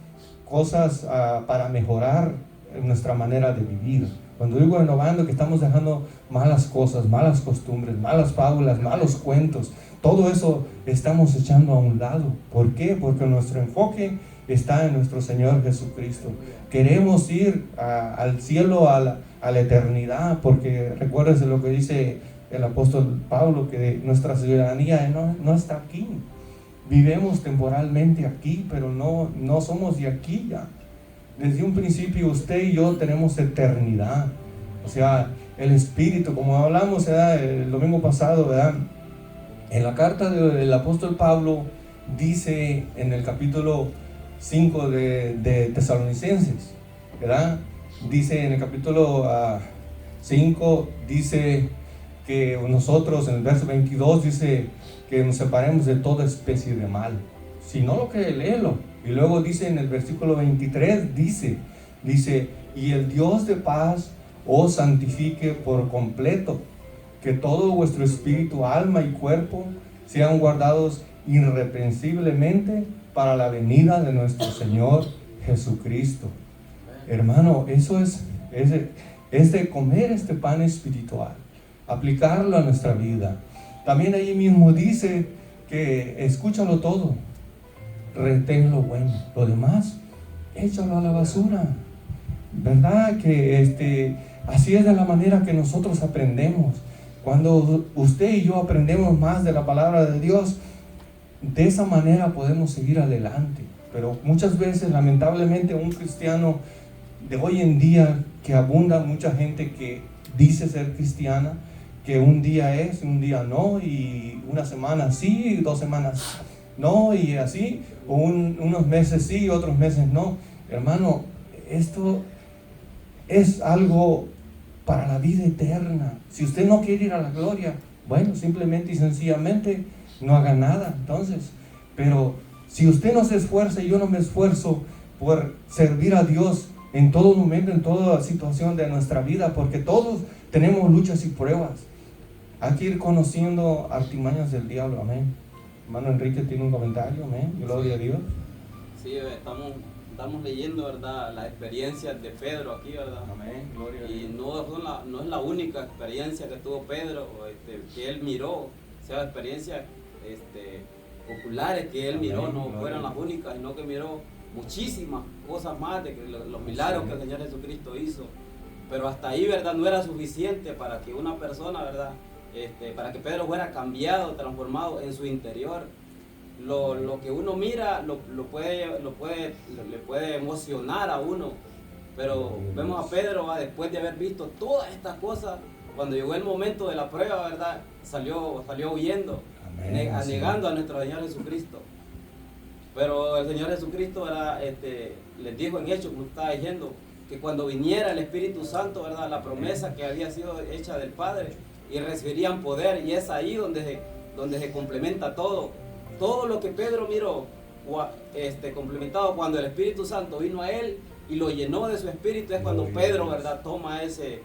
S1: cosas para mejorar nuestra manera de vivir. Cuando digo innovando, que estamos dejando malas cosas, malas costumbres, malas fábulas, malos cuentos, todo eso estamos echando a un lado. ¿Por qué? Porque nuestro enfoque está en nuestro Señor Jesucristo. Queremos ir al cielo, a la eternidad, porque recuérdense lo que dice el apóstol Pablo, que nuestra ciudadanía no está aquí. Vivimos temporalmente aquí, pero no somos de aquí ya. Desde un principio usted y yo tenemos eternidad. O sea, el Espíritu, como hablamos, ¿verdad?, el domingo pasado, ¿verdad?, en la carta del apóstol Pablo dice en el capítulo 5 de Tesalonicenses, ¿verdad?, dice en el capítulo 5, dice que nosotros, en el verso 22, dice que nos separemos de toda especie de mal. Si no lo cree, léelo. Y luego dice en el versículo 23, dice, y el Dios de paz os santifique por completo, que todo vuestro espíritu, alma y cuerpo sean guardados irreprensiblemente para la venida de nuestro Señor Jesucristo. Hermano, eso es de comer este pan espiritual, aplicarlo a nuestra vida. También ahí mismo dice que escúchalo todo, retén lo bueno, lo demás échalo a la basura. ¿Verdad? Que así es de la manera que nosotros aprendemos. Cuando usted y yo aprendemos más de la palabra de Dios, de esa manera podemos seguir adelante. Pero muchas veces, lamentablemente, un cristiano de hoy en día, que abunda mucha gente que dice ser cristiana, que un día es, un día no, y una semana sí, 2 semanas no, y así, o unos meses sí, otros meses no. Hermano, esto es algo para la vida eterna. Si usted no quiere ir a la gloria, bueno, simplemente y sencillamente no haga nada, entonces. Pero si usted no se esfuerza y yo no me esfuerzo por servir a Dios en todo momento, en toda situación de nuestra vida, porque todos tenemos luchas y pruebas, hay que ir conociendo artimañas del diablo, amén. Hermano Enrique tiene un comentario, amén, gloria a Dios.
S2: Sí, estamos leyendo, ¿verdad?, las experiencias de Pedro aquí, ¿verdad?
S1: Amén, gloria a Dios.
S2: Y no es la única experiencia que tuvo Pedro, que él miró, o sea, experiencias populares que él miró,
S1: Amén,
S2: no
S1: gloria
S2: fueron
S1: a
S2: las
S1: Dios.
S2: únicas, sino que miró muchísimas cosas más de que los milagros que el Señor Jesucristo hizo. Pero hasta ahí, ¿verdad?, no era suficiente para que una persona, ¿verdad?, para que Pedro fuera cambiado, transformado en su interior. Lo que uno mira le puede emocionar a uno, pero vemos a Pedro, ¿va?, después de haber visto todas estas cosas, cuando llegó el momento de la prueba, ¿verdad?, salió huyendo, negando a nuestro Señor Jesucristo. Pero el Señor Jesucristo, ¿verdad?, les dijo en Hechos, como estaba diciendo, que cuando viniera el Espíritu Santo, ¿verdad?, la promesa que había sido hecha del Padre, y recibirían poder, y es ahí donde se complementa todo lo que Pedro miró, complementado cuando el Espíritu Santo vino a él y lo llenó de su espíritu. Es cuando Pedro, ¿verdad?, toma ese,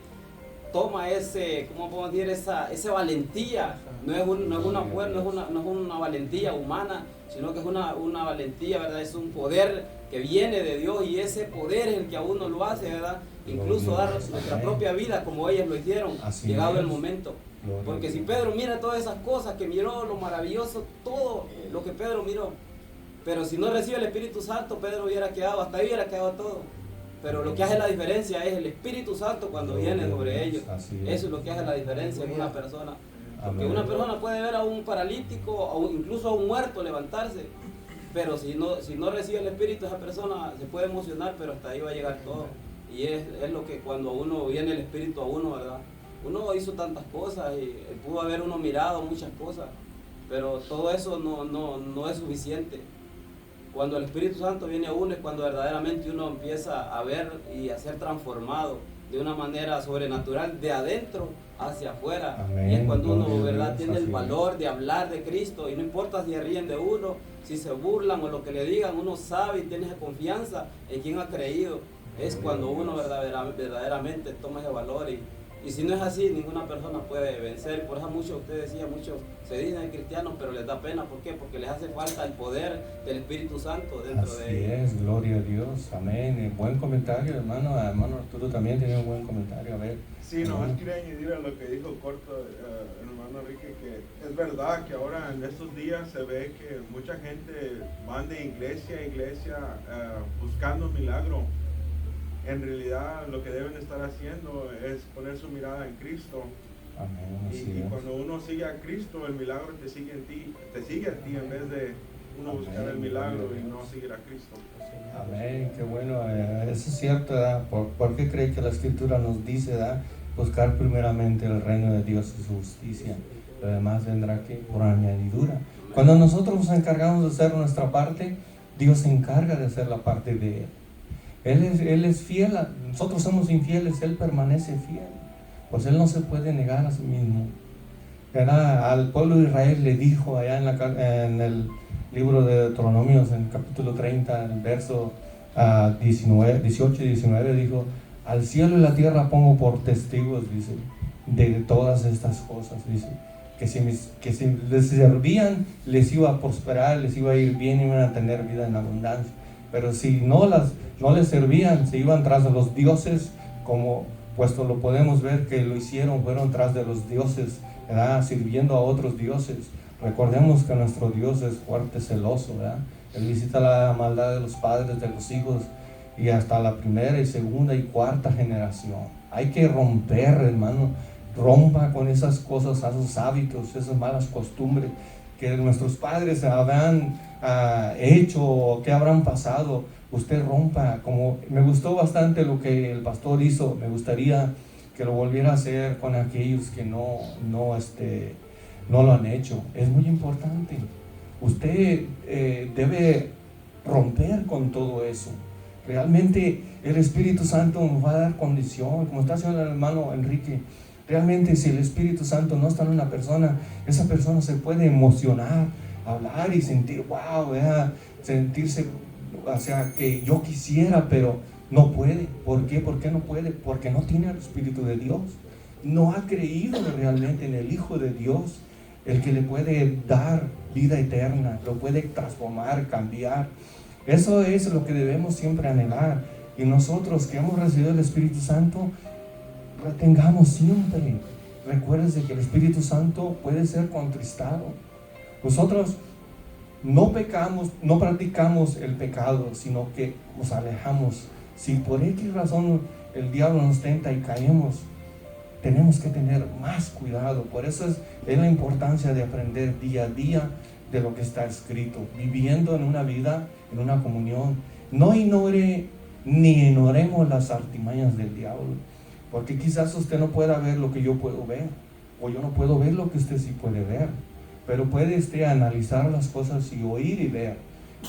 S2: ¿cómo podemos decir? Esa valentía. No es una valentía humana, sino que es una valentía, ¿verdad? Es un poder que viene de Dios, y ese poder es el que a uno lo hace, ¿verdad?, incluso dar nuestra propia vida como ellos lo hicieron,
S1: Así
S2: llegado
S1: es.
S2: el momento. Porque si Pedro mira todas esas cosas que miró, lo maravilloso, todo lo que Pedro miró, pero si no recibe el Espíritu Santo, Pedro hubiera quedado, hasta ahí hubiera quedado todo. Pero lo que hace la diferencia es el Espíritu Santo cuando viene sobre ellos. Eso es lo que hace la diferencia en una persona. Porque una persona puede ver a un paralítico, incluso a un muerto levantarse, pero si no recibe el Espíritu, esa persona se puede emocionar, pero hasta ahí va a llegar todo. Y es lo que cuando uno viene el Espíritu a uno, ¿verdad? Uno hizo tantas cosas y pudo haber uno mirado muchas cosas, pero todo eso no es suficiente. Cuando el Espíritu Santo viene a uno es cuando verdaderamente uno empieza a ver y a ser transformado de una manera sobrenatural de adentro hacia afuera.
S1: Amén.
S2: Y es cuando uno,
S1: Gloria a
S2: ¿verdad?,
S1: Dios,
S2: tiene el
S1: así
S2: valor de hablar de Cristo, y no importa si se ríen de uno, si se burlan o lo que le digan, uno sabe y tiene esa confianza en quien ha creído. Es cuando uno verdaderamente toma ese valor y Y si no es así, ninguna persona puede vencer. Por eso muchos, usted decía, muchos se dicen cristianos, pero les da pena. ¿Por qué? Porque les hace falta el poder del Espíritu Santo dentro de ellos.
S1: Así es, gloria a Dios, amén. Buen comentario, hermano. Hermano Arturo también tiene un buen comentario. A ver.
S7: Sí, nomás quería añadir a lo que dijo corto hermano Enrique, que es verdad que ahora en estos días se ve que mucha gente van de iglesia a iglesia buscando milagro. En realidad lo que deben estar haciendo es poner su mirada en Cristo.
S1: Amén,
S7: Y cuando uno sigue a Cristo, el milagro te sigue a ti en vez de uno buscar el milagro y no seguir a Cristo.
S1: Amén, qué bueno, eso es cierto, ¿verdad? ¿Por qué cree que la Escritura nos dice, ¿verdad? Buscar primeramente el reino de Dios y su justicia, lo demás vendrá aquí por añadidura. Cuando nosotros nos encargamos de hacer nuestra parte, Dios se encarga de hacer la parte de Él. Él es fiel, nosotros somos infieles, Él permanece fiel, pues Él no se puede negar a sí mismo. ¿Verdad? Al pueblo de Israel le dijo allá en el libro de Deuteronomios, en el capítulo 30, el verso 18 y 19, dijo: al cielo y la tierra pongo por testigos, dice, de todas estas cosas, dice, que si les servían, les iba a prosperar, les iba a ir bien y iban a tener vida en abundancia. Pero si no les servían, se iban tras de los dioses, como puesto lo podemos ver que lo hicieron, fueron tras de los dioses, ¿verdad? Sirviendo a otros dioses. Recordemos que nuestro Dios es fuerte, celoso, ¿verdad? Él visita la maldad de los padres, de los hijos, y hasta la primera y segunda y cuarta generación. Hay que romper, hermano, rompa con esas cosas, esos hábitos, esas malas costumbres que nuestros padres habrán hecho o que habrán pasado. Usted rompa. Como me gustó bastante lo que el pastor hizo, me gustaría que lo volviera a hacer con aquellos que no lo han hecho. Es muy importante. Usted debe romper con todo eso. Realmente el Espíritu Santo nos va a dar condición, como está haciendo el hermano Enrique. Realmente si el Espíritu Santo no está en una persona, esa persona se puede emocionar, hablar y sentir, wow, sentirse, o sea, que yo quisiera, pero no puede. ¿Por qué? ¿Por qué no puede? Porque no tiene el Espíritu de Dios. No ha creído realmente en el Hijo de Dios, el que le puede dar vida eterna, lo puede transformar, cambiar. Eso es lo que debemos siempre anhelar. Y nosotros que hemos recibido el Espíritu Santo, retengamos siempre. Recuérdense que el Espíritu Santo puede ser contristado. Nosotros no pecamos, no practicamos el pecado, sino que nos alejamos. Si por X razón el diablo nos tenta y caemos, tenemos que tener más cuidado. Por eso es la importancia de aprender día a día de lo que está escrito, viviendo en una vida, en una comunión. No ignore ni ignoremos las artimañas del diablo, porque quizás usted no pueda ver lo que yo puedo ver, o yo no puedo ver lo que usted sí puede ver, pero puede analizar las cosas y oír y ver.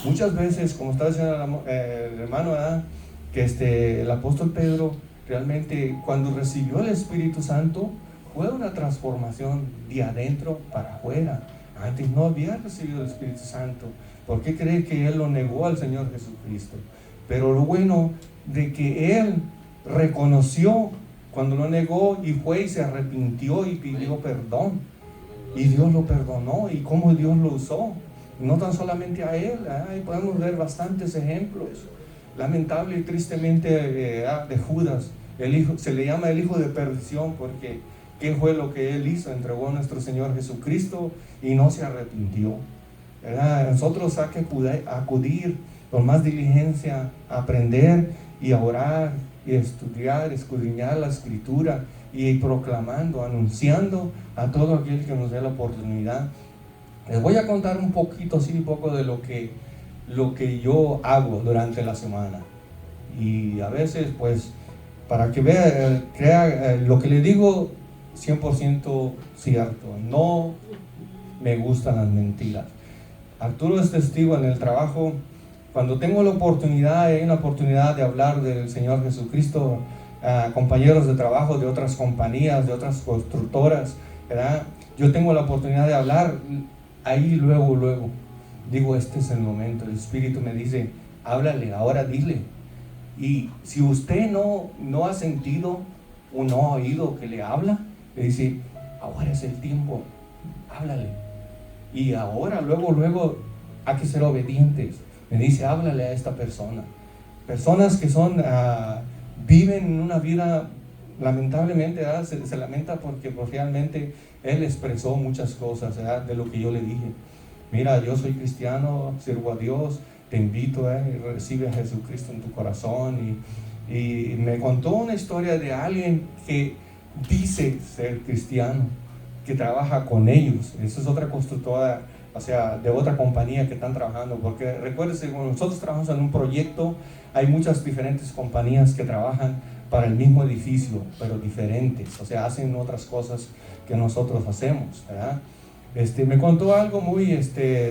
S1: Muchas veces, como está diciendo el hermano, ¿verdad?, que el apóstol Pedro realmente cuando recibió el Espíritu Santo fue una transformación de adentro para afuera. Antes no había recibido el Espíritu Santo. ¿Por qué cree que él lo negó al Señor Jesucristo? Pero lo bueno de que él reconoció cuando lo negó y fue y se arrepintió y pidió perdón. Y Dios lo perdonó. ¿Y cómo Dios lo usó? No tan solamente a él, ahí podemos ver bastantes ejemplos. Lamentable y tristemente de Judas, el hijo, se le llama el hijo de perdición porque ¿qué fue lo que él hizo? Entregó a nuestro Señor Jesucristo y no se arrepintió. Nosotros hay que acudir con más diligencia a aprender y a orar y a estudiar, escudriñar la Escritura y proclamando, anunciando a todo aquel que nos dé la oportunidad. Les voy a contar un poquito, así un poco de lo que yo hago durante la semana. Y a veces, pues, para que crea lo que le digo 100% cierto. No me gustan las mentiras. Arturo es testigo en el trabajo. Cuando tengo la oportunidad, hay una oportunidad de hablar del Señor Jesucristo a compañeros de trabajo de otras compañías, de otras constructoras, ¿verdad? Yo tengo la oportunidad de hablar, ahí luego digo, este es el momento. El Espíritu me dice, háblale, ahora dile. Y si usted no ha sentido un oído que le habla, le dice, ahora es el tiempo, háblale. Y ahora, luego, hay que ser obedientes. Me dice, háblale a esta persona. Personas que viven una vida, lamentablemente, se lamenta porque realmente él expresó muchas cosas, ¿verdad? De lo que yo le dije. Mira, yo soy cristiano, sirvo a Dios, te invito, recibe a Jesucristo en tu corazón. Y me contó una historia de alguien que dice ser cristiano, que trabaja con ellos. Esa es otra constructora, o sea, de otra compañía que están trabajando, porque recuérdense, cuando nosotros trabajamos en un proyecto, hay muchas diferentes compañías que trabajan para el mismo edificio, pero diferentes, o sea, hacen otras cosas que nosotros hacemos, ¿verdad? Me contó algo muy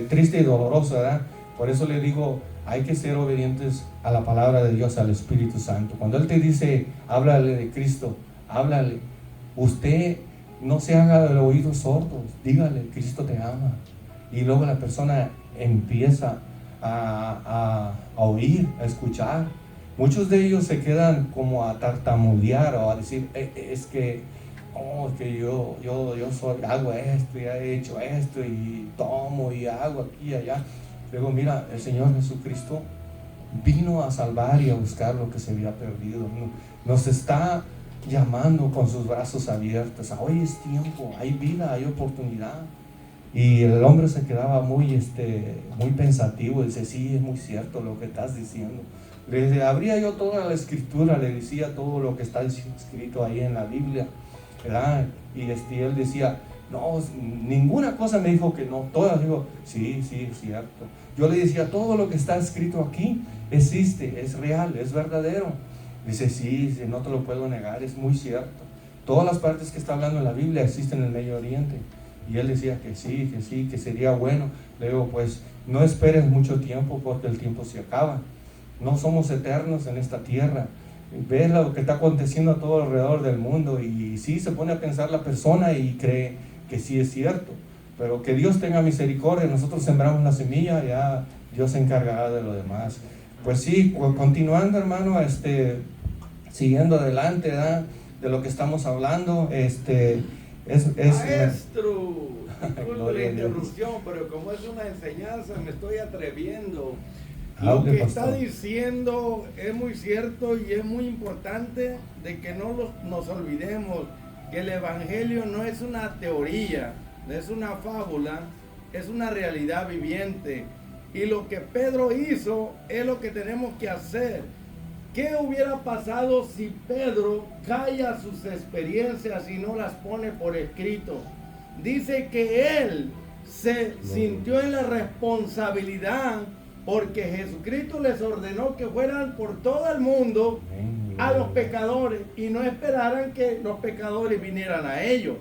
S1: triste y doloroso, ¿verdad? Por eso le digo, hay que ser obedientes a la palabra de Dios, al Espíritu Santo. Cuando Él te dice, háblale de Cristo, háblale. Usted no se haga el oído sordo, dígale, Cristo te ama. Y luego la persona empieza a oír, a escuchar. Muchos de ellos se quedan como a tartamudear o a decir, es que yo hago esto, y he hecho esto, y tomo, y hago aquí y allá. Luego mira, el Señor Jesucristo vino a salvar y a buscar lo que se había perdido. Nos está llamando con sus brazos abiertos. Hoy es tiempo, hay vida, hay oportunidad. Y el hombre se quedaba muy pensativo. Dice, sí, es muy cierto lo que estás diciendo. Le abría yo toda la escritura, le decía todo lo que está escrito ahí en la Biblia, ¿verdad? Y él decía, no, ninguna cosa me dijo que no, todas digo, sí, es cierto. Yo le decía, todo lo que está escrito aquí existe, es real, es verdadero. Dice, sí, no te lo puedo negar, es muy cierto. Todas las partes que está hablando en la Biblia existen en el Medio Oriente. Y él decía que sí, que sería bueno. Le digo, pues no esperes mucho tiempo porque el tiempo se acaba. No somos eternos en esta tierra. Ves lo que está aconteciendo a todo alrededor del mundo y sí se pone a pensar la persona y cree que sí es cierto. Pero que Dios tenga misericordia, nosotros sembramos la semilla, ya Dios se encargará de lo demás. Pues sí, continuando, hermano, siguiendo adelante, ¿verdad? De lo que estamos hablando,
S3: Maestro, disculpe la interrupción, pero como es una enseñanza, me estoy atreviendo. Lo que está diciendo es muy cierto y es muy importante de que no nos olvidemos que el Evangelio no es una teoría, no es una fábula, es una realidad viviente. Y lo que Pedro hizo es lo que tenemos que hacer. ¿Qué hubiera pasado si Pedro calla sus experiencias y no las pone por escrito? Dice que él se sintió en la responsabilidad porque Jesucristo les ordenó que fueran por todo el mundo a los pecadores y no esperaran que los pecadores vinieran a ellos.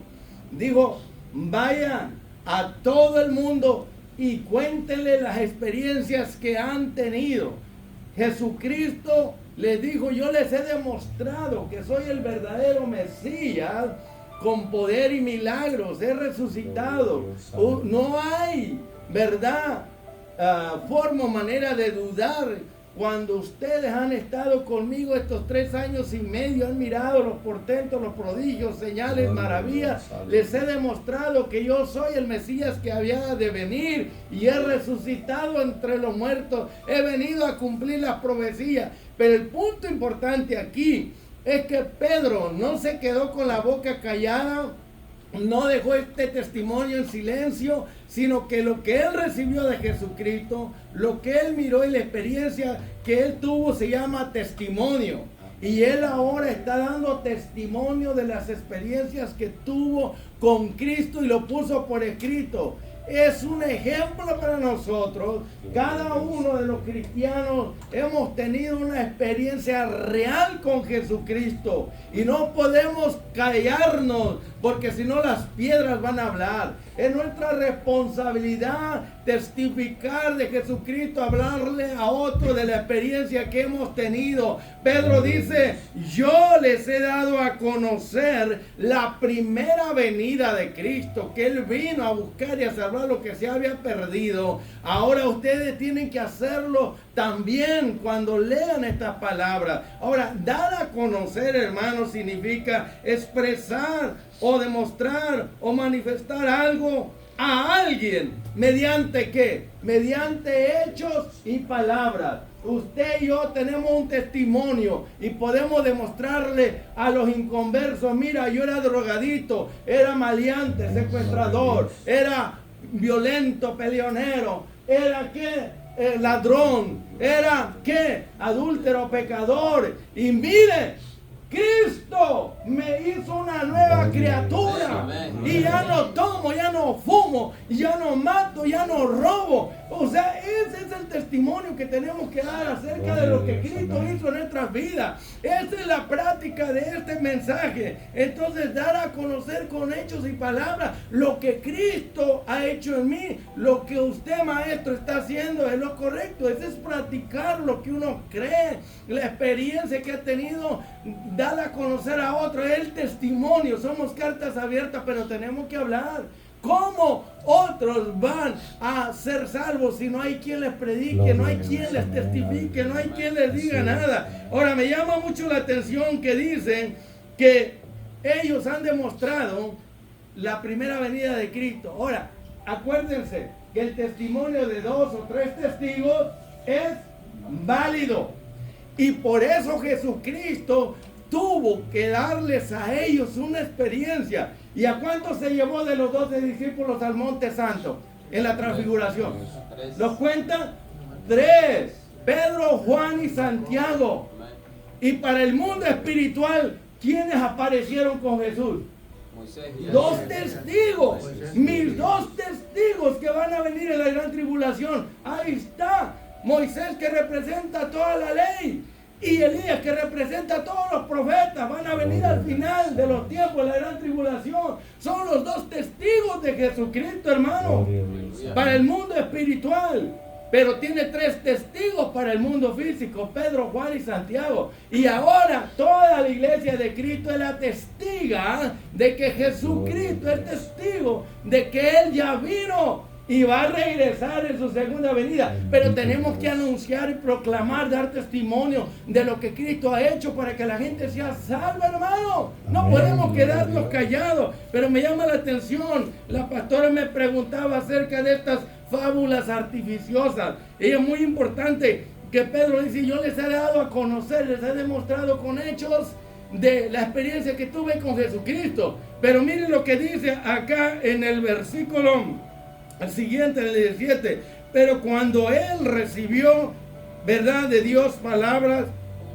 S3: Dijo, vayan a todo el mundo y cuéntenle las experiencias que han tenido. Jesucristo les dijo, yo les he demostrado que soy el verdadero Mesías con poder y milagros, he resucitado. No hay, ¿verdad? Forma o manera de dudar cuando ustedes han estado conmigo estos 3 años y medio, han mirado los portentos, los prodigios, señales, maravillas. Les he demostrado que yo soy el Mesías que había de venir y he resucitado entre los muertos. He venido a cumplir las profecías. Pero el punto importante aquí es que Pedro no se quedó con la boca callada, no dejó este testimonio en silencio, sino que lo que él recibió de Jesucristo, lo que él miró y la experiencia que él tuvo se llama testimonio. Y él ahora está dando testimonio de las experiencias que tuvo con Cristo y lo puso por escrito. Es un ejemplo para nosotros. Cada uno de los cristianos hemos tenido una experiencia real con Jesucristo y no podemos callarnos porque si no las piedras van a hablar. Es nuestra responsabilidad testificar de Jesucristo, hablarle a otro de la experiencia que hemos tenido. Pedro dice, yo les he dado a conocer la primera venida de Cristo, que Él vino a buscar y a salvar lo que se había perdido. Ahora ustedes tienen que hacerlo también cuando lean estas palabras. Ahora, dar a conocer, hermanos, significa expresar o demostrar o manifestar algo a alguien. ¿Mediante qué? Mediante hechos y palabras. Usted y yo tenemos un testimonio y podemos demostrarle a los inconversos, mira, yo era drogadito, era maleante, secuestrador, era violento, peleonero, era qué, ladrón, era qué, adúltero, pecador. Y mire, Cristo me hizo una nueva criatura. Y ya no tomo, ya no fumo, ya no mato, ya no robo. O sea, ese es el testimonio que tenemos que dar acerca de lo que Cristo hizo en nuestras vidas. Esa es la práctica de este mensaje. Entonces, dar a conocer con hechos y palabras lo que Cristo ha hecho en mí. Lo que usted, maestro, está haciendo es lo correcto. Ese es practicar lo que uno cree. La experiencia que ha tenido, dar a conocer a otro, es el testimonio. Somos cartas abiertas, pero tenemos que hablar. ¿Cómo otros van a ser salvos si no hay quien les predique, no hay quien les testifique, no hay quien les diga nada? Ahora, me llama mucho la atención que dicen que ellos han demostrado la primera venida de Cristo. Ahora, acuérdense que el testimonio de 2 o 3 testigos es válido. Y por eso Jesucristo tuvo que darles a ellos una experiencia. ¿Y a cuántos se llevó de los 12 discípulos al Monte Santo en la transfiguración? ¿Los cuentan? 3. Pedro, Juan y Santiago. Y para el mundo espiritual, ¿quiénes aparecieron con Jesús? 2 testigos. Mis 2 testigos que van a venir en la gran tribulación. Ahí está. Moisés, que representa toda la ley, y Elías, que representa a todos los profetas. Van a venir al final de los tiempos, de la gran tribulación. Son los 2 testigos de Jesucristo, hermano, para el mundo espiritual. Pero tiene 3 testigos para el mundo físico: Pedro, Juan y Santiago. Y ahora toda la iglesia de Cristo es la testiga de que Jesucristo es testigo de que Él ya vino y va a regresar en su segunda venida. Pero tenemos que anunciar y proclamar, dar testimonio de lo que Cristo ha hecho para que la gente sea salva, hermano. No podemos quedarnos callados. Pero me llama la atención, la pastora me preguntaba acerca de estas fábulas artificiosas. Y es muy importante que Pedro dice, yo les he dado a conocer, les he demostrado con hechos de la experiencia que tuve con Jesucristo. Pero miren lo que dice acá en el versículo al siguiente, el 17. Pero cuando él recibió, ¿verdad?, de Dios palabras,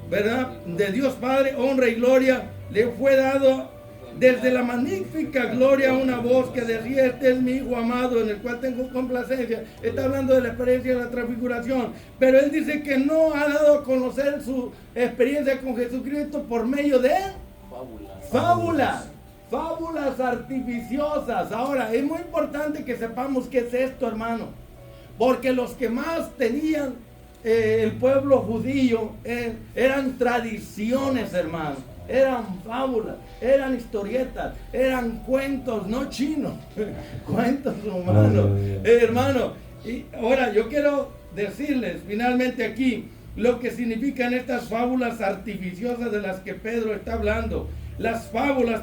S3: ¿verdad?, de Dios Padre, honra y gloria, le fue dado desde la magnífica gloria una voz que decía, este es mi Hijo amado en el cual tengo complacencia. Está hablando de la experiencia de la transfiguración. Pero él dice que no ha dado a conocer su experiencia con Jesucristo por medio de fábulas artificiosas. Ahora, es muy importante que sepamos qué es esto, hermano, porque los que más tenían el pueblo judío eran tradiciones, hermano, eran fábulas, eran historietas, eran cuentos, no chinos, cuentos humanos, hermano. Y ahora yo quiero decirles finalmente aquí lo que significan estas fábulas artificiosas de las que Pedro está hablando. Las fábulas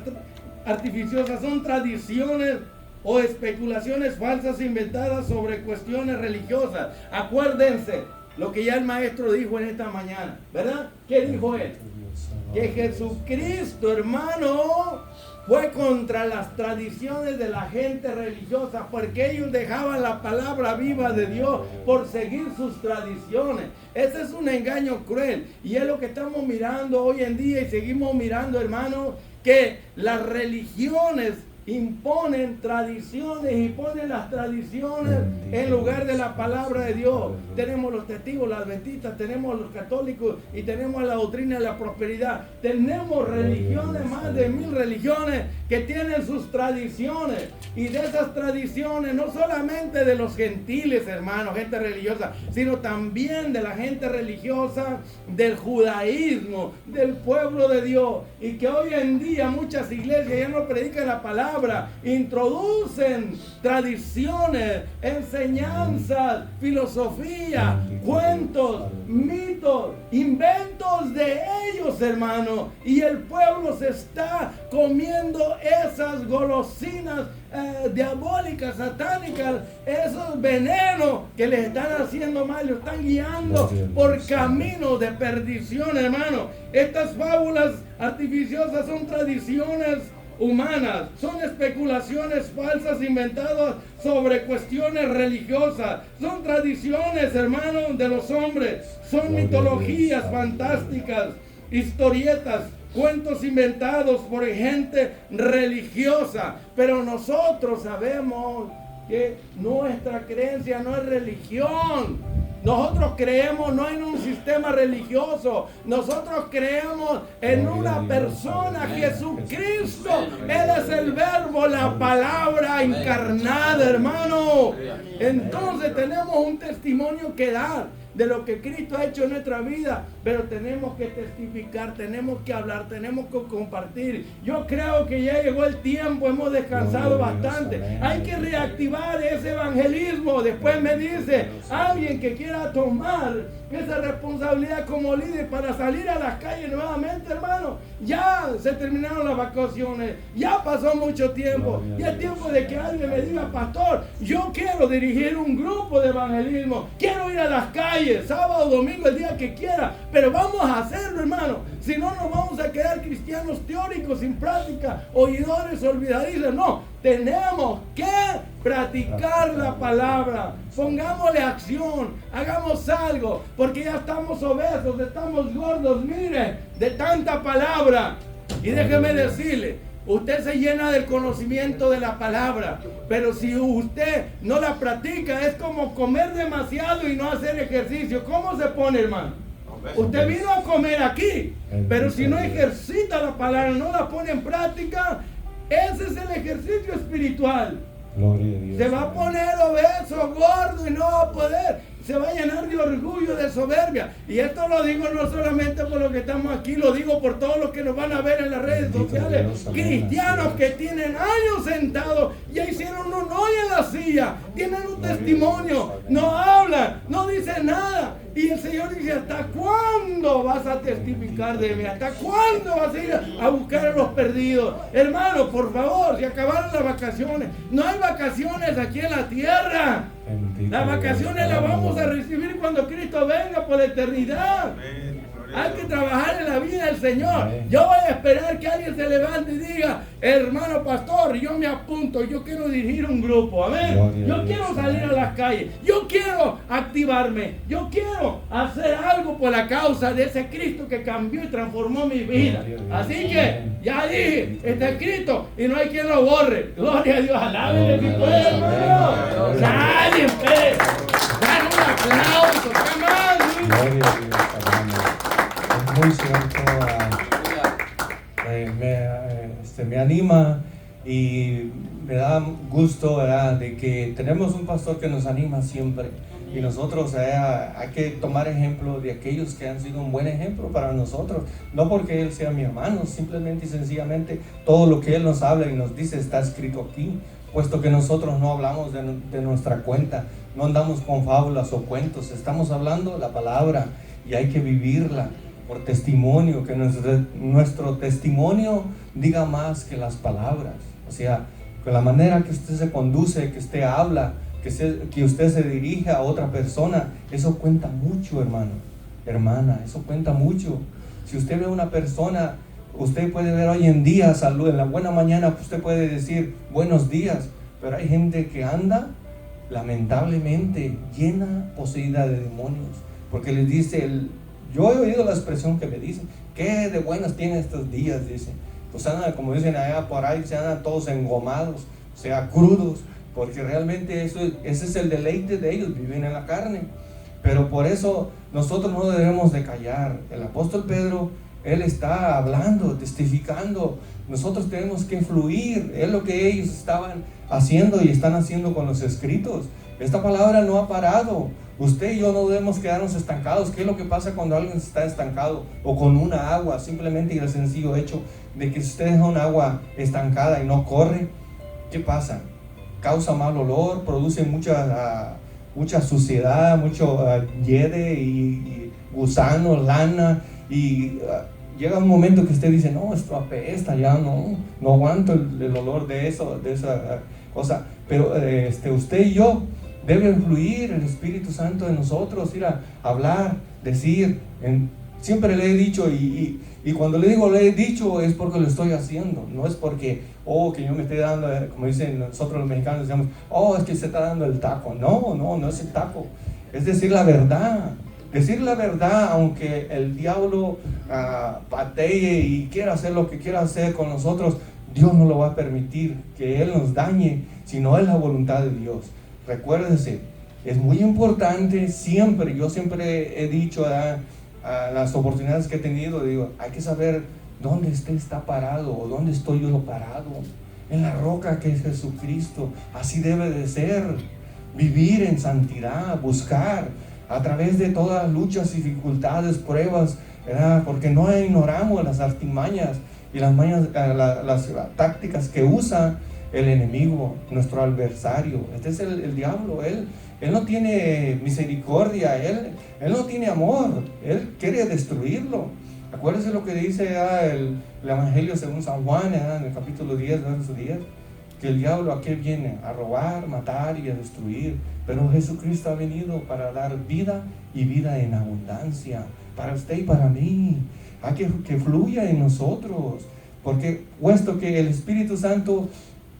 S3: artificiosas son tradiciones o especulaciones falsas inventadas sobre cuestiones religiosas. Acuérdense lo que ya el maestro dijo en esta mañana, ¿verdad? ¿Qué dijo él? Que Jesucristo, hermano, fue contra las tradiciones de la gente religiosa, porque ellos dejaban la palabra viva de Dios por seguir sus tradiciones. Ese es un engaño cruel, y es lo que estamos mirando hoy en día y seguimos mirando, hermano, que las religiones imponen tradiciones y ponen las tradiciones en lugar de la palabra de Dios. Tenemos los testigos, los adventistas, tenemos los católicos y tenemos la doctrina de la prosperidad. Tenemos religiones, más de 1000 religiones que tienen sus tradiciones, y de esas tradiciones no solamente de los gentiles, hermanos, gente religiosa, sino también de la gente religiosa del judaísmo, del pueblo de Dios, y que hoy en día muchas iglesias ya no predican la palabra, introducen tradiciones, enseñanzas, filosofía, cuentos, mitos, inventos de ellos, hermano, y el pueblo se está comiendo esas golosinas diabólicas, satánicas, esos venenos que les están haciendo mal, los están guiando por caminos de perdición, hermano. Estas fábulas artificiosas son tradiciones humanas, son especulaciones falsas inventadas sobre cuestiones religiosas, son tradiciones, hermanos, de los hombres, son mitologías fantásticas, historietas, cuentos inventados por gente religiosa. Pero nosotros sabemos que nuestra creencia no es religión. Nosotros creemos no en un sistema religioso, nosotros creemos en una persona, Jesucristo. Él es el verbo, la palabra encarnada, hermano. Entonces tenemos un testimonio que dar de lo que Cristo ha hecho en nuestra vida, pero tenemos que testificar, tenemos que hablar, tenemos que compartir. Yo creo que ya llegó el tiempo, hemos descansado bastante, hay que reactivar ese evangelismo. Después me dice alguien que quiera tomar esa responsabilidad como líder para salir a las calles nuevamente, hermano. Ya se terminaron las vacaciones, ya pasó mucho tiempo, ya es tiempo de que alguien me diga: pastor, yo quiero dirigir un grupo de evangelismo, quiero ir a las calles, sábado, domingo, el día que quiera, pero vamos a hacerlo, hermano. Si no, nos vamos a quedar cristianos teóricos sin práctica, oidores olvidadizos. No, tenemos que practicar la palabra, pongámosle acción, hagamos algo, porque ya estamos obesos, estamos gordos, mire, de tanta palabra. Y déjeme decirle, usted se llena del conocimiento de la palabra, pero si usted no la practica, es como comer demasiado y no hacer ejercicio. ¿Cómo se pone, hermano? Usted vino a comer aquí, pero si no ejercita la palabra, no la pone en práctica, ese es el ejercicio espiritual. Se va a poner obeso, gordo, y no va a poder. Se va a llenar de orgullo, de soberbia. Y esto lo digo no solamente por los que estamos aquí, lo digo por todos los que nos van a ver en las redes sociales. Cristianos que tienen años sentados, ya hicieron un hoyo en la silla, tienen un testimonio, no hablan, no dicen nada. Y el Señor dice: ¿hasta cuándo vas a testificar de mí? ¿Hasta cuándo vas a ir a buscar a los perdidos? Hermano, por favor, se acabaron las vacaciones. No hay vacaciones aquí en la tierra. Las vacaciones las vamos a recibir cuando Cristo venga por la eternidad. Hay que trabajar en la vida del Señor. Yo voy a esperar que alguien se levante y diga: hermano pastor, yo me apunto, yo quiero dirigir un grupo, amén. Yo quiero salir a las calles, yo quiero activarme, yo quiero hacer algo por la causa de ese Cristo que cambió y transformó mi vida. Así que ya dije, está escrito y no hay quien lo borre. Gloria a Dios, alábenle si puede, hermano. Nadie puede. Dan un aplauso, ¿qué más?
S1: Gloria a Dios, hermano. Es muy cierto. Me anima y me da gusto, ¿verdad?, de que tenemos un pastor que nos anima siempre. Y nosotros hay que tomar ejemplo de aquellos que han sido un buen ejemplo para nosotros. No porque él sea mi hermano, simplemente y sencillamente todo lo que él nos habla y nos dice está escrito aquí. Puesto que nosotros no hablamos de nuestra cuenta, no andamos con fábulas o cuentos, estamos hablando la palabra y hay que vivirla por testimonio, que nuestro testimonio diga más que las palabras. O sea, con la manera que usted se conduce, que usted habla, que usted se dirige a otra persona, eso cuenta mucho, hermano, hermana, eso cuenta mucho. Si usted ve a una persona, usted puede ver hoy en día salud, en la buena mañana usted puede decir buenos días, pero hay gente que anda lamentablemente llena, poseída de demonios, porque les dice yo he oído la expresión que me dicen: ¿qué de buenos tiene estos días? Dice. pues andan, como dicen allá por ahí, se andan todos engomados, o sea, crudos, porque realmente ese es el deleite de ellos, viven en la carne. Pero por eso nosotros no debemos de callar. El apóstol Pedro, él está hablando, testificando. Nosotros tenemos que fluir. Es lo que ellos estaban haciendo y están haciendo con los escritos. Esta palabra no ha parado. Usted y yo no debemos quedarnos estancados. ¿Qué es lo que pasa cuando alguien está estancado? O con una agua, simplemente y el sencillo hecho de que si usted deja un agua estancada y no corre, ¿qué pasa? Causa mal olor, produce mucha suciedad, mucho hiede y gusano, lana, y llega un momento que usted dice, no, esto apesta, ya no aguanto el olor de esa cosa. Pero usted y yo debe fluir el Espíritu Santo en nosotros, ir a hablar, decir. Siempre le he dicho, y cuando le digo le he dicho, es porque lo estoy haciendo, no es porque, que yo me esté dando, como dicen nosotros los mexicanos, decimos, es que se está dando el taco. No es el taco, es decir la verdad. Decir la verdad, aunque el diablo patee y quiera hacer lo que quiera hacer con nosotros, Dios no lo va a permitir que Él nos dañe, sino es la voluntad de Dios. Recuérdese, es muy importante siempre, yo siempre he dicho a las oportunidades que he tenido, digo, hay que saber dónde usted está parado o dónde estoy yo parado. En la roca que es Jesucristo. Así debe de ser. Vivir en santidad, buscar a través de todas las luchas, dificultades, pruebas, ¿verdad? Porque no ignoramos las artimañas y las tácticas que usa el enemigo, nuestro adversario. Este es el diablo. Él no tiene misericordia, él no tiene amor, él quiere destruirlo. Acuérdense lo que dice el Evangelio según San Juan, en el capítulo 10, verso 10, que el diablo ¿a qué viene? A robar, matar y a destruir. Pero Jesucristo ha venido para dar vida y vida en abundancia, para usted y para mí. Hay que fluya en nosotros, porque puesto que el Espíritu Santo,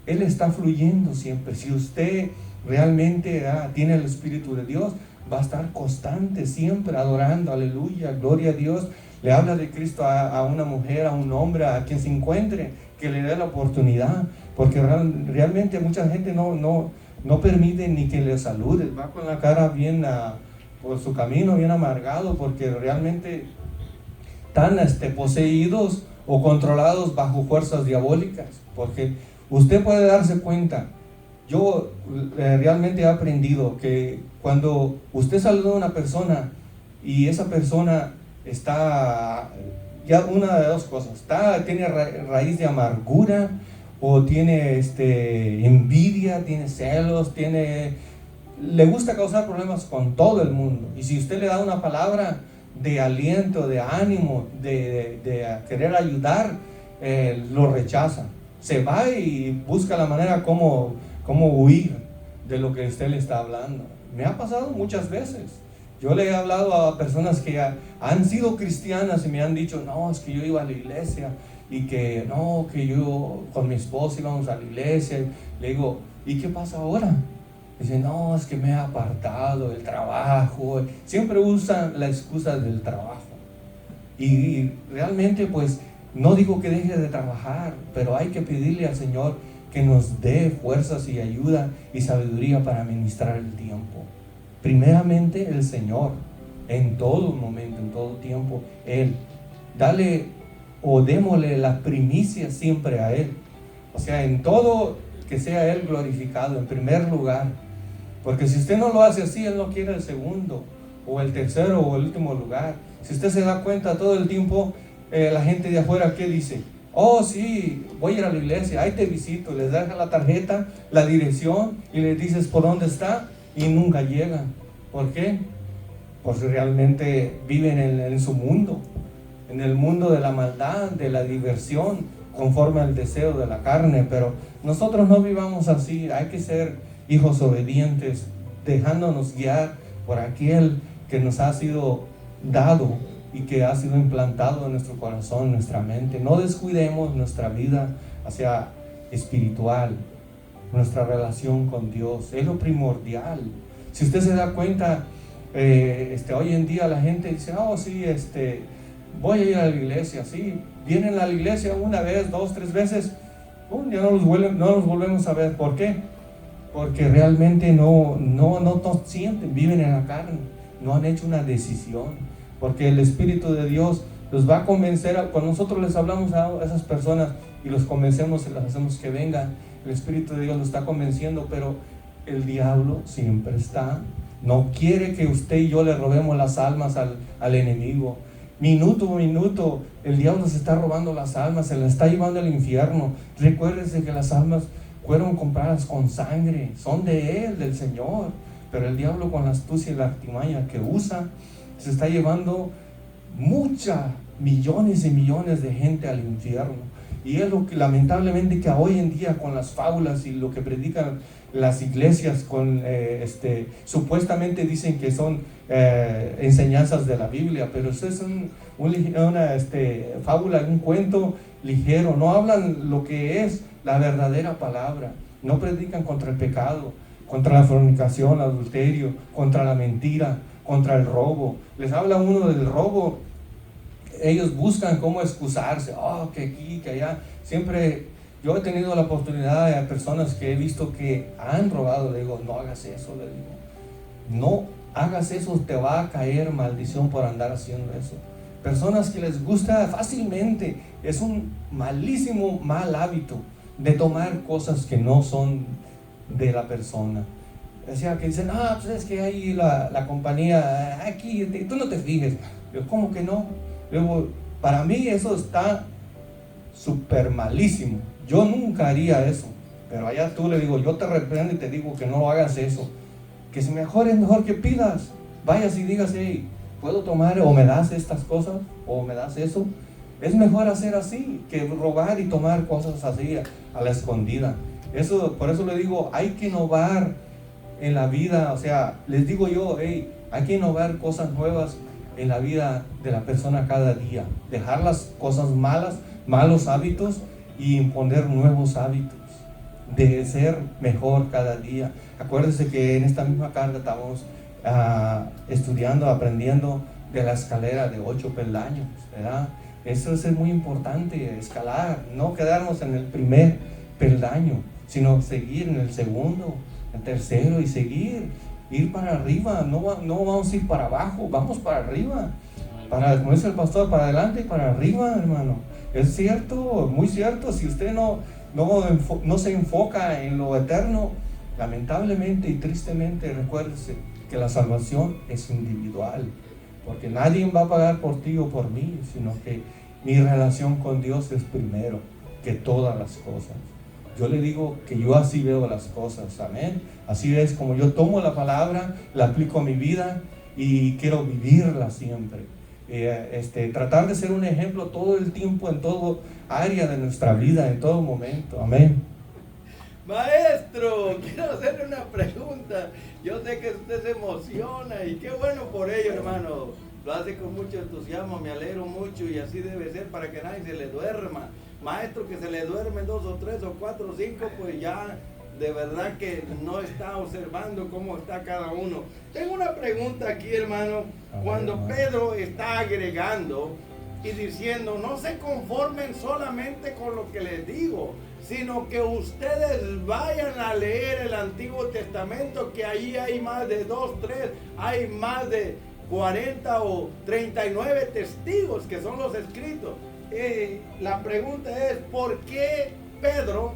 S1: Él está fluyendo siempre. Si usted realmente tiene el Espíritu de Dios, va a estar constante siempre adorando, aleluya, gloria a Dios. Le habla de Cristo a una mujer, a un hombre, a quien se encuentre, que le dé la oportunidad, porque realmente mucha gente no permite ni que le salude, va con la cara bien por su camino, bien amargado, porque realmente están poseídos o controlados bajo fuerzas diabólicas. Porque usted puede darse cuenta, yo realmente he aprendido que cuando usted saluda a una persona y esa persona está, ya una de dos cosas, tiene raíz de amargura, o tiene envidia, tiene celos, le gusta causar problemas con todo el mundo. Y si usted le da una palabra de aliento, de ánimo, de querer ayudar, lo rechaza. Se va y busca la manera como huir de lo que usted le está hablando. Me ha pasado muchas veces. Yo le he hablado a personas que han sido cristianas y me han dicho, no, es que yo iba a la iglesia, y que yo con mi esposa íbamos a la iglesia. Le digo, ¿y qué pasa ahora? Dice, no, es que me he apartado del trabajo. Siempre usan la excusa del trabajo. Y realmente, pues, no digo que deje de trabajar, pero hay que pedirle al Señor que nos dé fuerzas y ayuda y sabiduría para administrar el tiempo. Primeramente el Señor, en todo momento, en todo tiempo, Él. Démosle la primicia siempre a Él. O sea, en todo que sea Él glorificado en primer lugar. Porque si usted no lo hace así, Él no quiere el segundo, o el tercero, o el último lugar. Si usted se da cuenta todo el tiempo, la gente de afuera, ¿qué dice? Oh, sí, voy a ir a la iglesia, ahí te visito. Les deja la tarjeta, la dirección, y les dices por dónde está, y nunca llegan. ¿Por qué? Porque realmente viven en su mundo, en el mundo de la maldad, de la diversión, conforme al deseo de la carne. Pero nosotros no vivamos así. Hay que ser hijos obedientes, dejándonos guiar por aquel que nos ha sido dado y que ha sido implantado en nuestro corazón, en nuestra mente. No descuidemos nuestra vida hacia espiritual, nuestra relación con Dios. Es lo primordial. Si usted se da cuenta, hoy en día la gente dice, oh sí, voy a ir a la iglesia, sí, vienen a la iglesia una vez, 2, 3 veces, ya no los volvemos a ver. ¿Por qué? Porque realmente no sienten, viven en la carne, no han hecho una decisión, porque el Espíritu de Dios los va a convencer. Cuando nosotros les hablamos a esas personas y los convencemos y les hacemos que vengan, el Espíritu de Dios los está convenciendo, pero el diablo siempre está, no quiere que usted y yo le robemos las almas al enemigo. Minuto a minuto el diablo se está robando las almas, se las está llevando al infierno. Recuérdense que las almas fueron compradas con sangre, son de Él, del Señor, pero el diablo, con la astucia y la artimaña que usa, se está llevando millones y millones de gente al infierno. Y es lo que lamentablemente que hoy en día, con las fábulas y lo que predican las iglesias, supuestamente dicen que son enseñanzas de la Biblia, pero eso es una fábula, un cuento ligero. No hablan lo que es la verdadera palabra, no predican contra el pecado, contra la fornicación, adulterio, contra la mentira, contra el robo. Les habla uno del robo, ellos buscan cómo excusarse, que aquí, que allá. Siempre yo he tenido la oportunidad de personas que he visto que han robado. Le digo, no hagas eso, le digo, no hagas eso, te va a caer maldición por andar haciendo eso. Personas que les gusta fácilmente, es un malísimo mal hábito de tomar cosas que no son de la persona. O sea, que dicen, pues es que hay la compañía aquí, tú no te fijes. Yo, ¿cómo que no? Luego, para mí eso está súper malísimo. Yo nunca haría eso, pero allá tú, le digo, yo te reprendo y te digo que no hagas eso. Que si mejor es mejor que pidas, vayas y digas, hey, ¿puedo tomar o me das estas cosas o me das eso? Es mejor hacer así que robar y tomar cosas así a la escondida. Por eso le digo, hay que innovar en la vida. O sea, les digo yo, hey, hay que innovar cosas nuevas en la vida de la persona cada día. Dejar las cosas malos hábitos, y imponer nuevos hábitos de ser mejor cada día. Acuérdense que en esta misma carta estamos estudiando, aprendiendo de la escalera de 8 peldaños, ¿verdad? Eso es muy importante, escalar, no quedarnos en el primer peldaño, sino seguir en el segundo, el tercero, y seguir, ir para arriba. No vamos a ir para abajo, vamos para arriba, como dice el pastor, para adelante y para arriba, hermano. Es cierto, muy cierto. Si usted no se enfoca en lo eterno, lamentablemente y tristemente, recuérdese que la salvación es individual, porque nadie va a pagar por ti o por mí, sino que mi relación con Dios es primero que todas las cosas. Yo le digo que yo así veo las cosas, amén. Así es como yo tomo la palabra, la aplico a mi vida y quiero vivirla siempre. Tratar de ser un ejemplo todo el tiempo, en todo área de nuestra vida, en todo momento, amén.
S3: Maestro, quiero hacerle una pregunta. Yo sé que usted se emociona y qué bueno por ello, hermano. Lo hace con mucho entusiasmo, me alegro mucho, y así debe ser, para que nadie se le duerma. Maestro, que se le duermen 2 o 3 o 4 o 5, pues ya de verdad que no está observando cómo está cada uno. Tengo una pregunta aquí, hermano. Cuando Pedro está agregando y diciendo, no se conformen solamente con lo que les digo, sino que ustedes vayan a leer el Antiguo Testamento, que ahí hay más de 2, 3, hay más de 40 o 39 testigos que son los escritos. La pregunta es, ¿por qué Pedro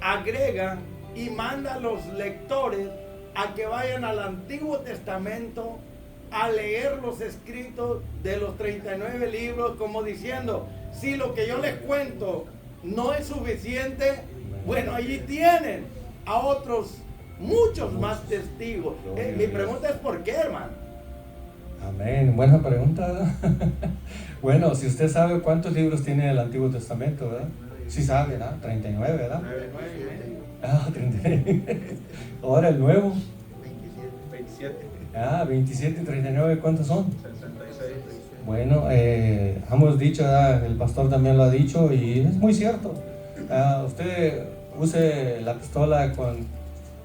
S3: agrega y manda a los lectores a que vayan al Antiguo Testamento a leer los escritos de los 39 libros, como diciendo, si lo que yo les cuento no es suficiente, bueno, allí tienen a otros muchos más testigos? Mi pregunta es, ¿por qué, hermano?
S1: Amén, buena pregunta. Bueno, si usted sabe cuántos libros tiene el Antiguo Testamento, ¿verdad? Sí sabe, ¿verdad? 39, ¿verdad? 39. Ahora el nuevo.
S7: 27.
S1: 27 y 39, ¿cuántos son?
S7: 66.
S1: Bueno, hemos dicho, ¿verdad? El pastor también lo ha dicho, y es muy cierto. Usted use la pistola con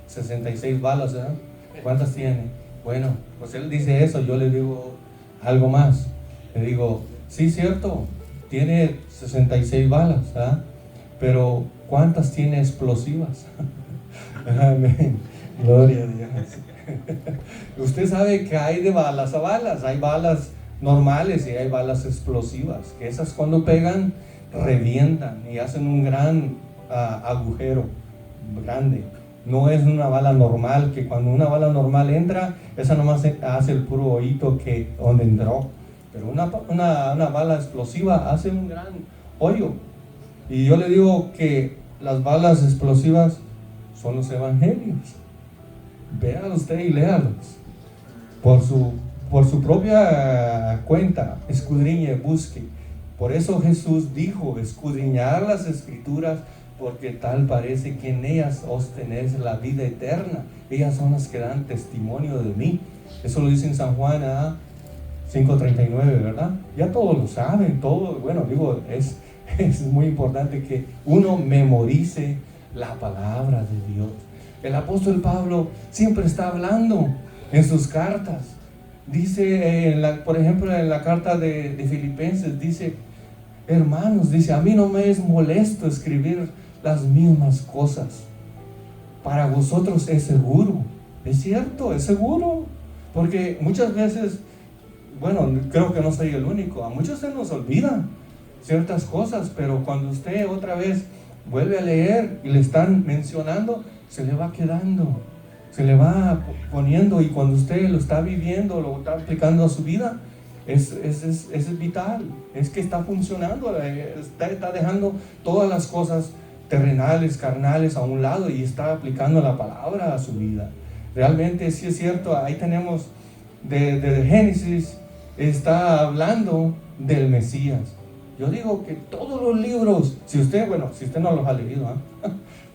S1: 66 balas, ¿verdad? ¿Cuántas tiene? Bueno, pues él dice eso, yo le digo algo más. Le digo, Sí, cierto, tiene 66 balas, ¿ah? Pero ¿cuántas tiene explosivas? Amén, gloria a Dios. Usted sabe que hay de balas a balas, hay balas normales y hay balas explosivas, que esas cuando pegan revientan y hacen un gran agujero grande. No es una bala normal, que cuando una bala normal entra, esa nomás hace el puro hoyito que donde entró. Pero una bala explosiva hace un gran hoyo. Y yo le digo que las balas explosivas son los evangelios. Véalo usted y léalos. Por su propia cuenta, escudriñe, busque. Por eso Jesús dijo, escudriñar las escrituras, porque tal parece que en ellas os tenéis la vida eterna. Ellas son las que dan testimonio de mí. Eso lo dice en San Juan 5:39, ¿verdad? Ya todos lo saben, todo. Bueno, digo, es muy importante que uno memorice la palabra de Dios. El apóstol Pablo siempre está hablando en sus cartas. Dice, por ejemplo, en la carta de Filipenses, dice, hermanos, dice, a mí no me es molesto escribir las mismas cosas. Para vosotros es seguro. Es cierto, es seguro. Porque muchas veces, bueno, creo que no soy el único, a muchos se nos olvidan ciertas cosas, pero cuando usted otra vez vuelve a leer y le están mencionando, se le va quedando, se le va poniendo, y cuando usted lo está viviendo, lo está aplicando a su vida, es vital, es que está funcionando, está dejando todas las cosas terrenales, carnales a un lado y está aplicando la palabra a su vida. Realmente sí es cierto, ahí tenemos de Génesis, está hablando del Mesías. Yo digo que todos los libros, si usted no los ha leído,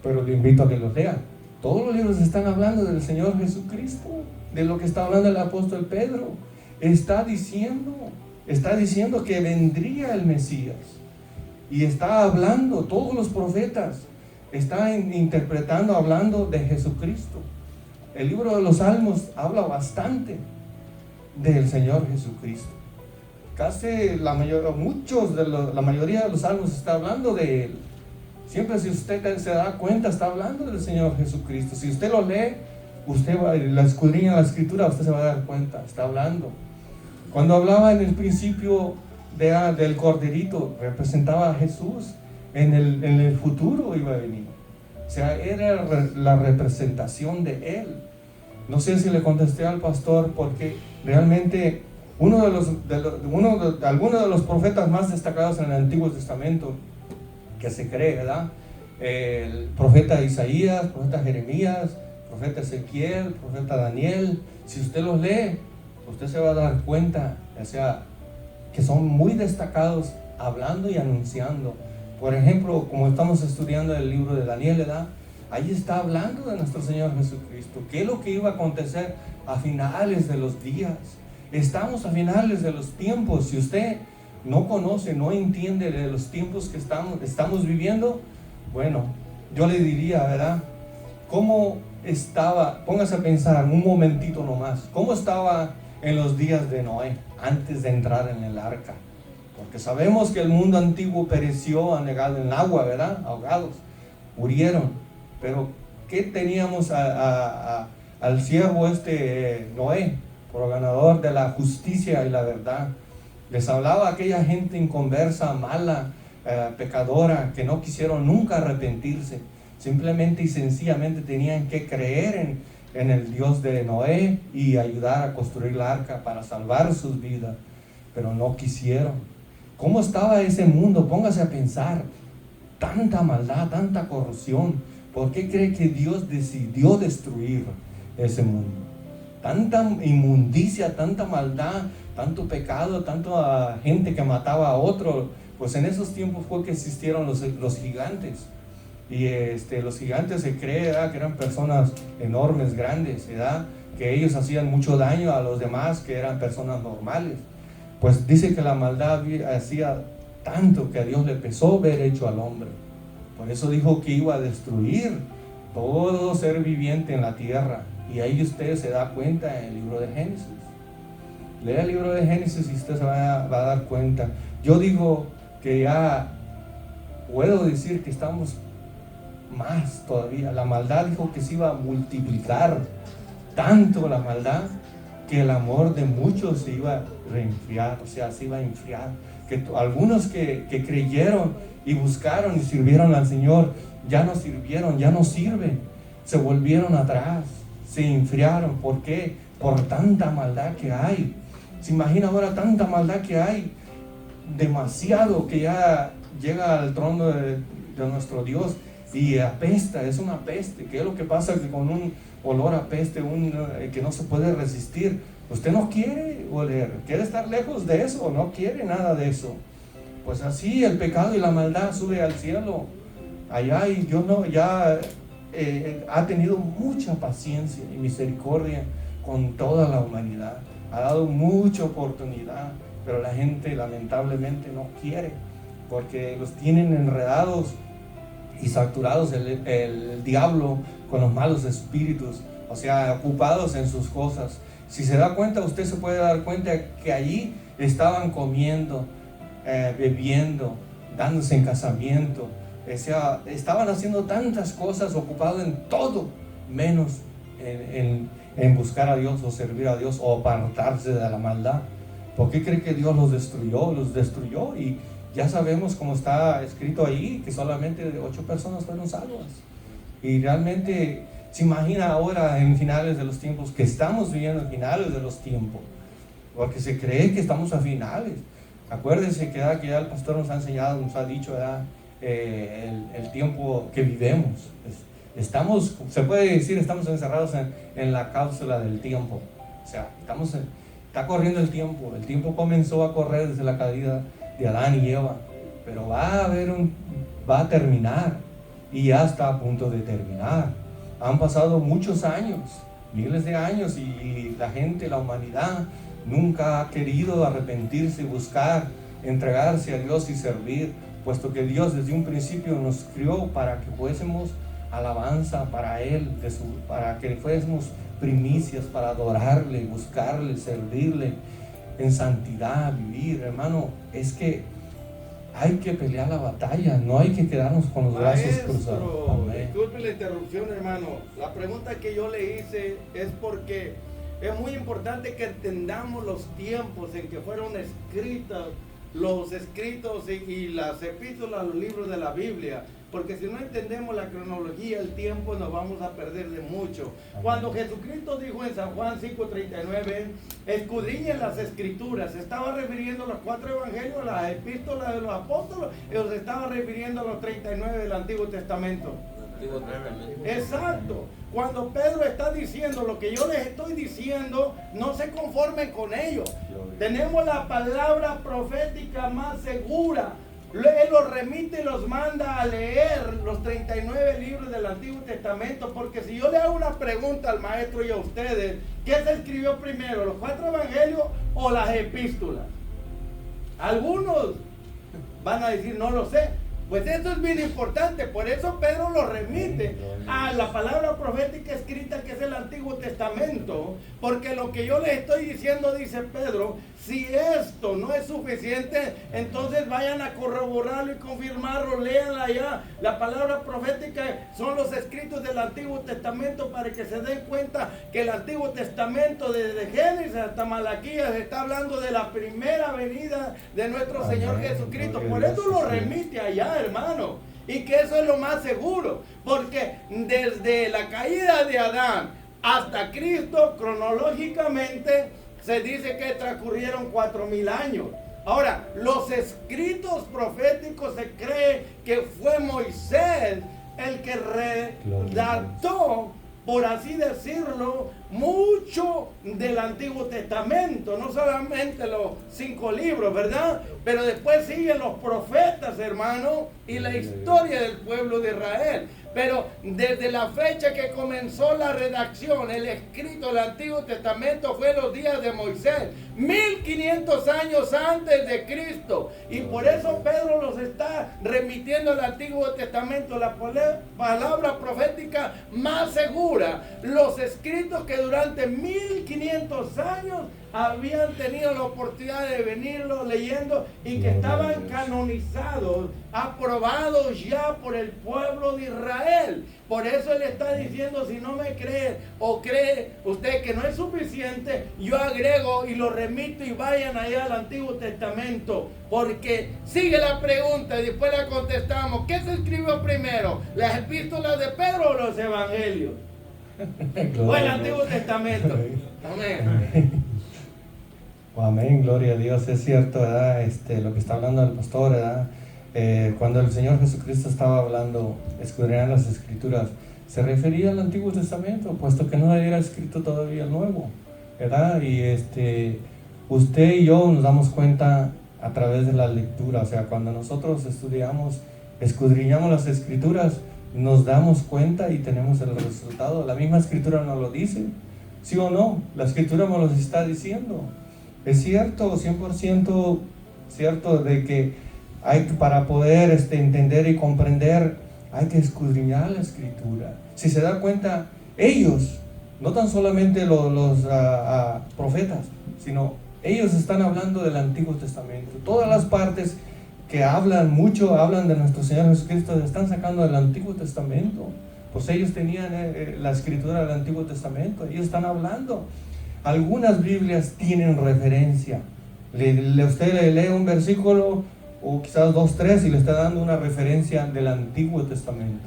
S1: pero le invito a que los lea. Todos los libros están hablando del Señor Jesucristo, de lo que está hablando el apóstol Pedro. Está diciendo que vendría el Mesías. Y está hablando, todos los profetas están interpretando, hablando de Jesucristo. El libro de los Salmos habla bastante del Señor Jesucristo. Casi la mayoría de los salmos está hablando de Él. Siempre, si usted se da cuenta, está hablando del Señor Jesucristo. Si usted lo lee, usted la escudriña la escritura, usted se va a dar cuenta, está hablando. Cuando hablaba en el principio del corderito, representaba a Jesús. En el futuro iba a venir. O sea, era la representación de Él. No sé si le contesté al pastor, porque realmente algunos de los profetas más destacados en el Antiguo Testamento, que se cree, ¿verdad? El profeta Isaías, el profeta Jeremías, el profeta Ezequiel, el profeta Daniel. Si usted los lee, usted se va a dar cuenta, o sea, que son muy destacados hablando y anunciando. Por ejemplo, como estamos estudiando el libro de Daniel, ¿verdad? Ahí está hablando de nuestro Señor Jesucristo. ¿Qué es lo que iba a acontecer a finales de los días? Estamos a finales de los tiempos. Si usted no conoce, no entiende de los tiempos que estamos viviendo, bueno, yo le diría, ¿verdad? ¿Cómo estaba? Póngase a pensar un momentito nomás. ¿Cómo estaba en los días de Noé, antes de entrar en el arca? Porque sabemos que el mundo antiguo pereció anegado en agua, ¿verdad? Ahogados, murieron. Pero ¿qué teníamos al siervo Noé, proganador de la justicia y la verdad? Les hablaba a aquella gente inconversa, mala, pecadora, que no quisieron nunca arrepentirse. Simplemente y sencillamente tenían que creer en el Dios de Noé y ayudar a construir la arca para salvar sus vidas. Pero no quisieron. ¿Cómo estaba ese mundo? Póngase a pensar. Tanta maldad, tanta corrupción. ¿Por qué cree que Dios decidió destruir ese mundo? Tanta inmundicia, tanta maldad, tanto pecado, tanta gente que mataba a otro. Pues en esos tiempos fue que existieron los gigantes. Y los gigantes se cree, ¿verdad?, que eran personas enormes, grandes, ¿verdad?, que ellos hacían mucho daño a los demás, que eran personas normales. Pues dice que la maldad hacía tanto que a Dios le pesó ver hecho al hombre. Por eso dijo que iba a destruir todo ser viviente en la tierra. Y ahí usted se da cuenta en el libro de Génesis. Lea el libro de Génesis y usted se va a dar cuenta. Yo digo que ya puedo decir que estamos más todavía. La maldad dijo que se iba a multiplicar tanto la maldad que el amor de muchos se iba a reenfriar, o sea, se iba a enfriar. Que algunos que creyeron y buscaron y sirvieron al Señor, ya no sirvieron, ya no sirven, se volvieron atrás, se enfriaron. ¿Por qué? Por tanta maldad que hay. ¿Se imagina ahora tanta maldad que hay? Demasiado, que ya llega al trono de nuestro Dios y apesta, es una peste. ¿Qué es lo que pasa? Que con un olor a peste que no se puede resistir, usted no quiere oler, quiere estar lejos de eso, no quiere nada de eso. Pues así el pecado y la maldad sube al cielo allá, y Dios no, ya ha tenido mucha paciencia y misericordia con toda la humanidad, ha dado mucha oportunidad, pero la gente lamentablemente no quiere, porque los tienen enredados y saturados el diablo con los malos espíritus, o sea, ocupados en sus cosas. Si se da cuenta, usted se puede dar cuenta que allí estaban comiendo, bebiendo, dándose en casamiento, o sea, estaban haciendo tantas cosas, ocupados en todo, menos en buscar a Dios o servir a Dios o apartarse de la maldad. ¿Por qué cree que Dios los destruyó? Los destruyó, y ya sabemos, como está escrito ahí, que solamente 8 personas fueron salvas. Y realmente se imagina ahora en finales de los tiempos, que estamos viviendo en finales de los tiempos, porque se cree que estamos a finales. Acuérdense que ya el pastor nos ha enseñado, nos ha dicho el tiempo que vivimos. Estamos, se puede decir, estamos encerrados en la cápsula del tiempo. O sea, está corriendo el tiempo comenzó a correr desde la caída de Adán y Eva, pero va a terminar, y ya está a punto de terminar. Han pasado muchos años, miles de años, y la gente, la humanidad, nunca ha querido arrepentirse, buscar, entregarse a Dios y servir, puesto que Dios desde un principio nos crió para que fuésemos alabanza para Él, para que fuésemos primicias, para adorarle, buscarle, servirle en santidad, vivir. Hermano, es que hay que pelear la batalla, no hay que quedarnos con los brazos cruzados. Amén.
S3: Disculpe la interrupción, hermano. La pregunta que yo le hice es porque es muy importante que entendamos los tiempos en que fueron escritos los escritos y las epístolas, los libros de la Biblia, porque si no entendemos la cronología, el tiempo, nos vamos a perder de mucho. Cuando Jesucristo dijo en San Juan 5:39, escudriñen las escrituras, ¿se estaba refiriendo a los 4 evangelios, a las epístolas de los apóstoles, o se estaba refiriendo a los 39 del Antiguo Testamento? Exacto. Cuando Pedro está diciendo lo que yo les estoy diciendo, no se conformen con ello. Tenemos la palabra profética más segura. Él los remite y los manda a leer los 39 libros del Antiguo Testamento, porque si yo le hago una pregunta al maestro y a ustedes, ¿qué se escribió primero, los 4 evangelios o las epístolas? Algunos van a decir, no lo sé. Pues eso es bien importante, por eso Pedro lo remite a la palabra profética escrita, que es el Antiguo Testamento, porque lo que yo les estoy diciendo, dice Pedro, si esto no es suficiente, entonces vayan a corroborarlo y confirmarlo, léanla ya. La palabra profética son los escritos del Antiguo Testamento, para que se den cuenta que el Antiguo Testamento, desde Génesis hasta Malaquías, está hablando de la primera venida de nuestro Señor Jesucristo. Por eso lo remite allá, hermano, y que eso es lo más seguro, porque desde la caída de Adán hasta Cristo, cronológicamente se dice que transcurrieron 4000 años. Ahora, los escritos proféticos, se cree que fue Moisés el que redactó, por así decirlo, mucho del Antiguo Testamento, no solamente los 5 libros, ¿verdad? Pero después siguen los profetas, hermano, y la historia del pueblo de Israel. Pero desde la fecha que comenzó la redacción, el escrito del Antiguo Testamento, fue los días de Moisés, 1500 años antes de Cristo. Y por eso Pedro los está remitiendo al Antiguo Testamento, la palabra profética más segura, los escritos que durante 1500 años habían tenido la oportunidad de venirlo leyendo y que estaban canonizados, aprobados ya por el pueblo de Israel. Por eso él está diciendo, si no me cree o cree usted que no es suficiente, yo agrego y lo remito y vayan allá al Antiguo Testamento, porque sigue la pregunta y después la contestamos. ¿Qué se escribió primero? ¿Las epístolas de Pedro o los evangelios? O el Antiguo Testamento. Amén.
S1: Amén, gloria a Dios, es cierto, ¿verdad? Lo que está hablando el pastor, ¿verdad? Cuando el Señor Jesucristo estaba hablando, escudriñando las Escrituras, se refería al Antiguo Testamento, puesto que no era escrito todavía el Nuevo, ¿verdad? Y usted y yo nos damos cuenta a través de la lectura, o sea, cuando nosotros estudiamos, escudriñamos las Escrituras, nos damos cuenta y tenemos el resultado. La misma Escritura nos lo dice, ¿sí o no? La Escritura nos lo está diciendo. Es cierto, 100% cierto de que para poder entender y comprender, hay que escudriñar la Escritura. Si se da cuenta, ellos, no tan solamente los profetas, sino ellos están hablando del Antiguo Testamento. Todas las partes que hablan de nuestro Señor Jesucristo, se están sacando del Antiguo Testamento. Pues ellos tenían la Escritura del Antiguo Testamento, ellos están hablando. Algunas Biblias tienen referencia. Usted le lee un versículo, o quizás 2, 3, y le está dando una referencia del Antiguo Testamento.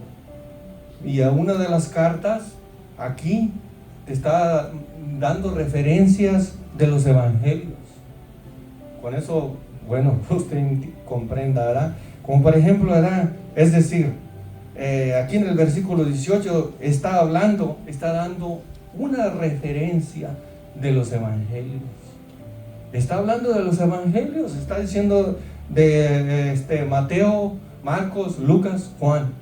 S1: Y a una de las cartas, aquí, te está dando referencias de los evangelios. Con eso, bueno, usted comprenda, ¿verdad? Como por ejemplo, ¿verdad? Es decir, aquí en el versículo 18 está dando una referencia de los evangelios. Está hablando de los evangelios, está diciendo de Mateo, Marcos, Lucas, Juan.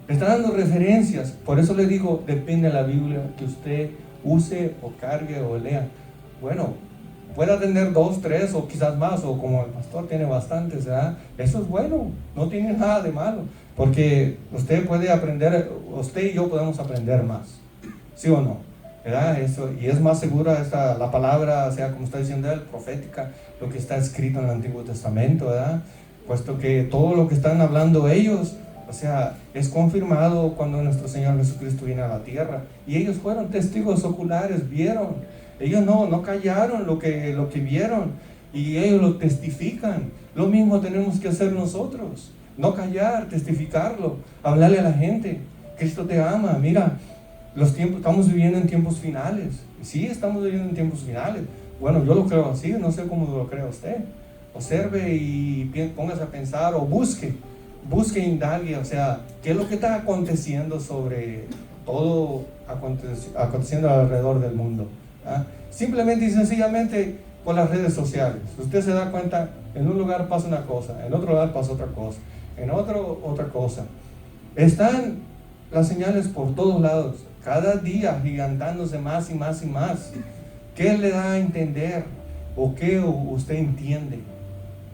S1: Está dando referencias. Por eso le digo, depende de la Biblia que usted use o cargue o lea. Bueno, pueda tener 2, 3 o quizás más, o como el pastor tiene bastantes, ¿verdad? Eso es bueno, no tiene nada de malo, porque usted puede aprender, usted y yo podemos aprender más, ¿sí o no? ¿Verdad? Eso, y es más segura la palabra, o sea, como está diciendo él, profética, lo que está escrito en el Antiguo Testamento, ¿verdad? Puesto que todo lo que están hablando ellos, o sea, es confirmado cuando nuestro Señor Jesucristo viene a la tierra, y ellos fueron testigos oculares, vieron, ellos no callaron lo que vieron, y ellos lo testifican. Lo mismo tenemos que hacer nosotros, no callar, testificarlo, hablarle a la gente, Cristo te ama, mira, estamos viviendo en tiempos finales. Sí, estamos viviendo en tiempos finales. Bueno, yo lo creo así, no sé cómo lo cree usted. Observe y póngase a pensar, o busque, indague, o sea, qué es lo que está aconteciendo sobre todo aconteciendo alrededor del mundo. ¿Ah? Simplemente y sencillamente con las redes sociales. Usted se da cuenta, en un lugar pasa una cosa, en otro lugar pasa otra cosa, en otro otra cosa. Están las señales por todos lados, cada día gigantándose más y más y más. ¿Qué le da a entender? ¿O qué usted entiende?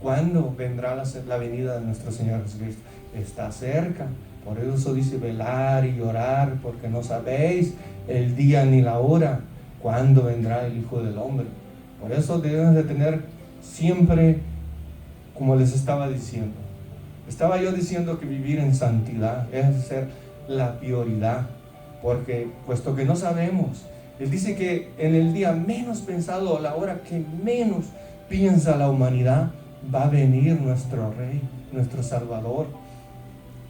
S1: ¿Cuándo vendrá la venida de nuestro Señor Jesucristo? Está cerca. Por eso dice velar y orar, porque no sabéis el día ni la hora cuándo vendrá el Hijo del Hombre. Por eso debemos de tener siempre, como les estaba diciendo. Estaba yo diciendo que vivir en santidad es ser la prioridad, porque puesto que no sabemos, él dice que en el día menos pensado, a la hora que menos piensa la humanidad, va a venir nuestro Rey, nuestro Salvador,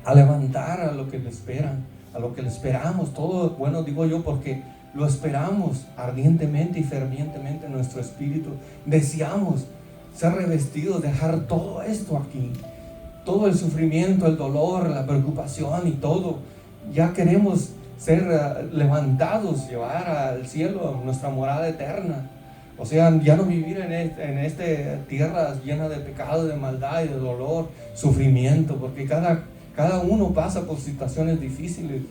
S1: a levantar a lo que le esperan, a lo que le esperamos. Todo, bueno, digo yo, porque lo esperamos ardientemente y fervientemente en nuestro espíritu. Deseamos ser revestidos, dejar todo esto aquí, todo el sufrimiento, el dolor, la preocupación y todo. Ya queremos ser levantados, llevar al cielo nuestra morada eterna. O sea, ya no vivir en esta tierra llena de pecado, de maldad y de dolor, sufrimiento, porque cada uno pasa por situaciones difíciles,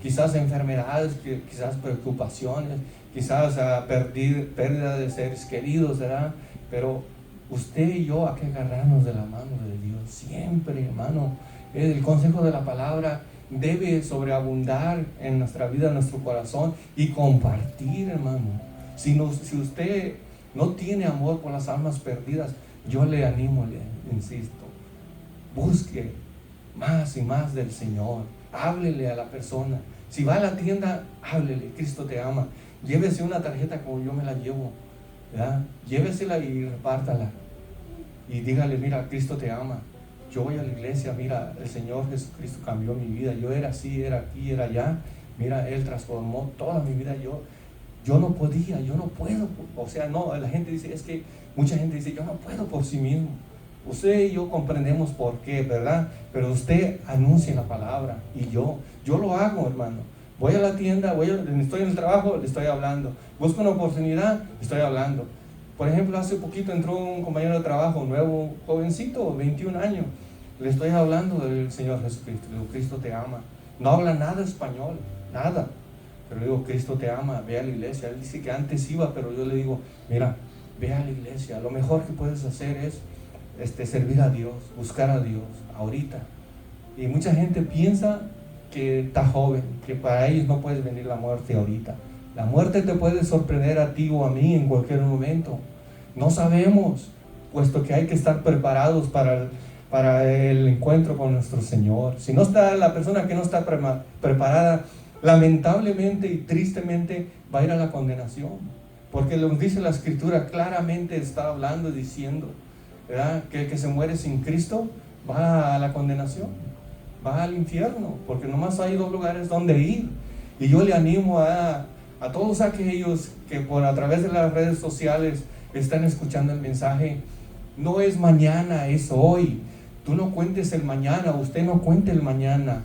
S1: quizás enfermedades, quizás preocupaciones, quizás pérdida de seres queridos, ¿verdad? Pero usted y yo hay que agarrarnos de la mano de Dios siempre, hermano. El consejo de la palabra debe sobreabundar en nuestra vida, en nuestro corazón, y compartir, hermano. Si usted no tiene amor por las almas perdidas, yo le animo, le insisto, busque más y más del Señor, háblele a la persona. Si va a la tienda, háblele, Cristo te ama. Llévese una tarjeta como yo me la llevo, ¿verdad? Llévesela y repártala. Y dígale, mira, Cristo te ama. Yo voy a la iglesia, mira, el Señor Jesucristo cambió mi vida. Yo era así, era aquí, era allá. Mira, Él transformó toda mi vida. Yo no podía, yo no puedo. O sea, no, la gente dice, es que mucha gente dice, yo no puedo por sí mismo. Usted y yo comprendemos por qué, ¿verdad? Pero usted anuncia la palabra y yo lo hago, hermano. Voy a la tienda, estoy en el trabajo, le estoy hablando. Busco una oportunidad, le estoy hablando. Por ejemplo, hace poquito entró un compañero de trabajo, un nuevo jovencito, 21 años. Le estoy hablando del Señor Jesucristo. Le digo, Cristo te ama. No habla nada español, nada. Pero le digo, Cristo te ama, ve a la iglesia. Él dice que antes iba, pero yo le digo, mira, ve a la iglesia. Lo mejor que puedes hacer es servir a Dios, buscar a Dios, ahorita. Y mucha gente piensa que está joven, que para ellos no puede venir la muerte ahorita. La muerte te puede sorprender a ti o a mí en cualquier momento. No sabemos, puesto que hay que estar preparados para el encuentro con nuestro Señor. Si no está la persona que no está preparada, lamentablemente y tristemente va a ir a la condenación. Porque lo dice la Escritura, claramente está hablando y diciendo, ¿verdad? Que el que se muere sin Cristo va a la condenación, va al infierno, porque nomás hay dos lugares donde ir. Y yo le animo a todos aquellos que a través de las redes sociales están escuchando el mensaje, no es mañana, es hoy. Tú no cuentes el mañana, usted no cuente el mañana.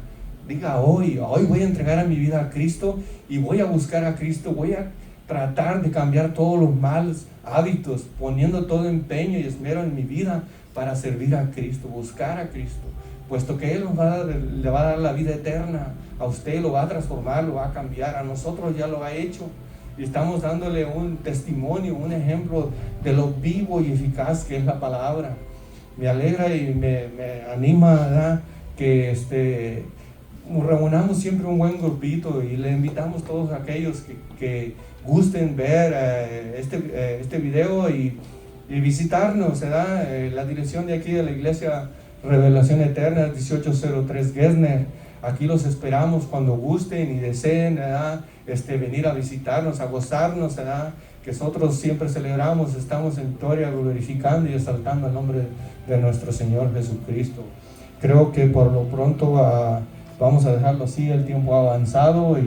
S1: Diga hoy voy a entregar a mi vida a Cristo y voy a buscar a Cristo, voy a tratar de cambiar todos los malos hábitos, poniendo todo empeño y esmero en mi vida para servir a Cristo, buscar a Cristo, puesto que Él le va a dar la vida eterna. A usted lo va a transformar, lo va a cambiar. A nosotros ya lo ha hecho y estamos dándole un testimonio, un ejemplo de lo vivo y eficaz que es la palabra. Me alegra y me anima, ¿verdad? Que reunamos siempre un buen grupito y le invitamos a todos aquellos que gusten ver este video y visitarnos, ¿verdad? La dirección de aquí de la iglesia Revelación Eterna, 1803 Gessner. Aquí los esperamos cuando gusten y deseen, ¿verdad? Venir a visitarnos, a gozarnos, ¿verdad? Que nosotros siempre celebramos, estamos en victoria, glorificando y exaltando el nombre de nuestro Señor Jesucristo. Creo que por lo pronto vamos a dejarlo así, el tiempo ha avanzado y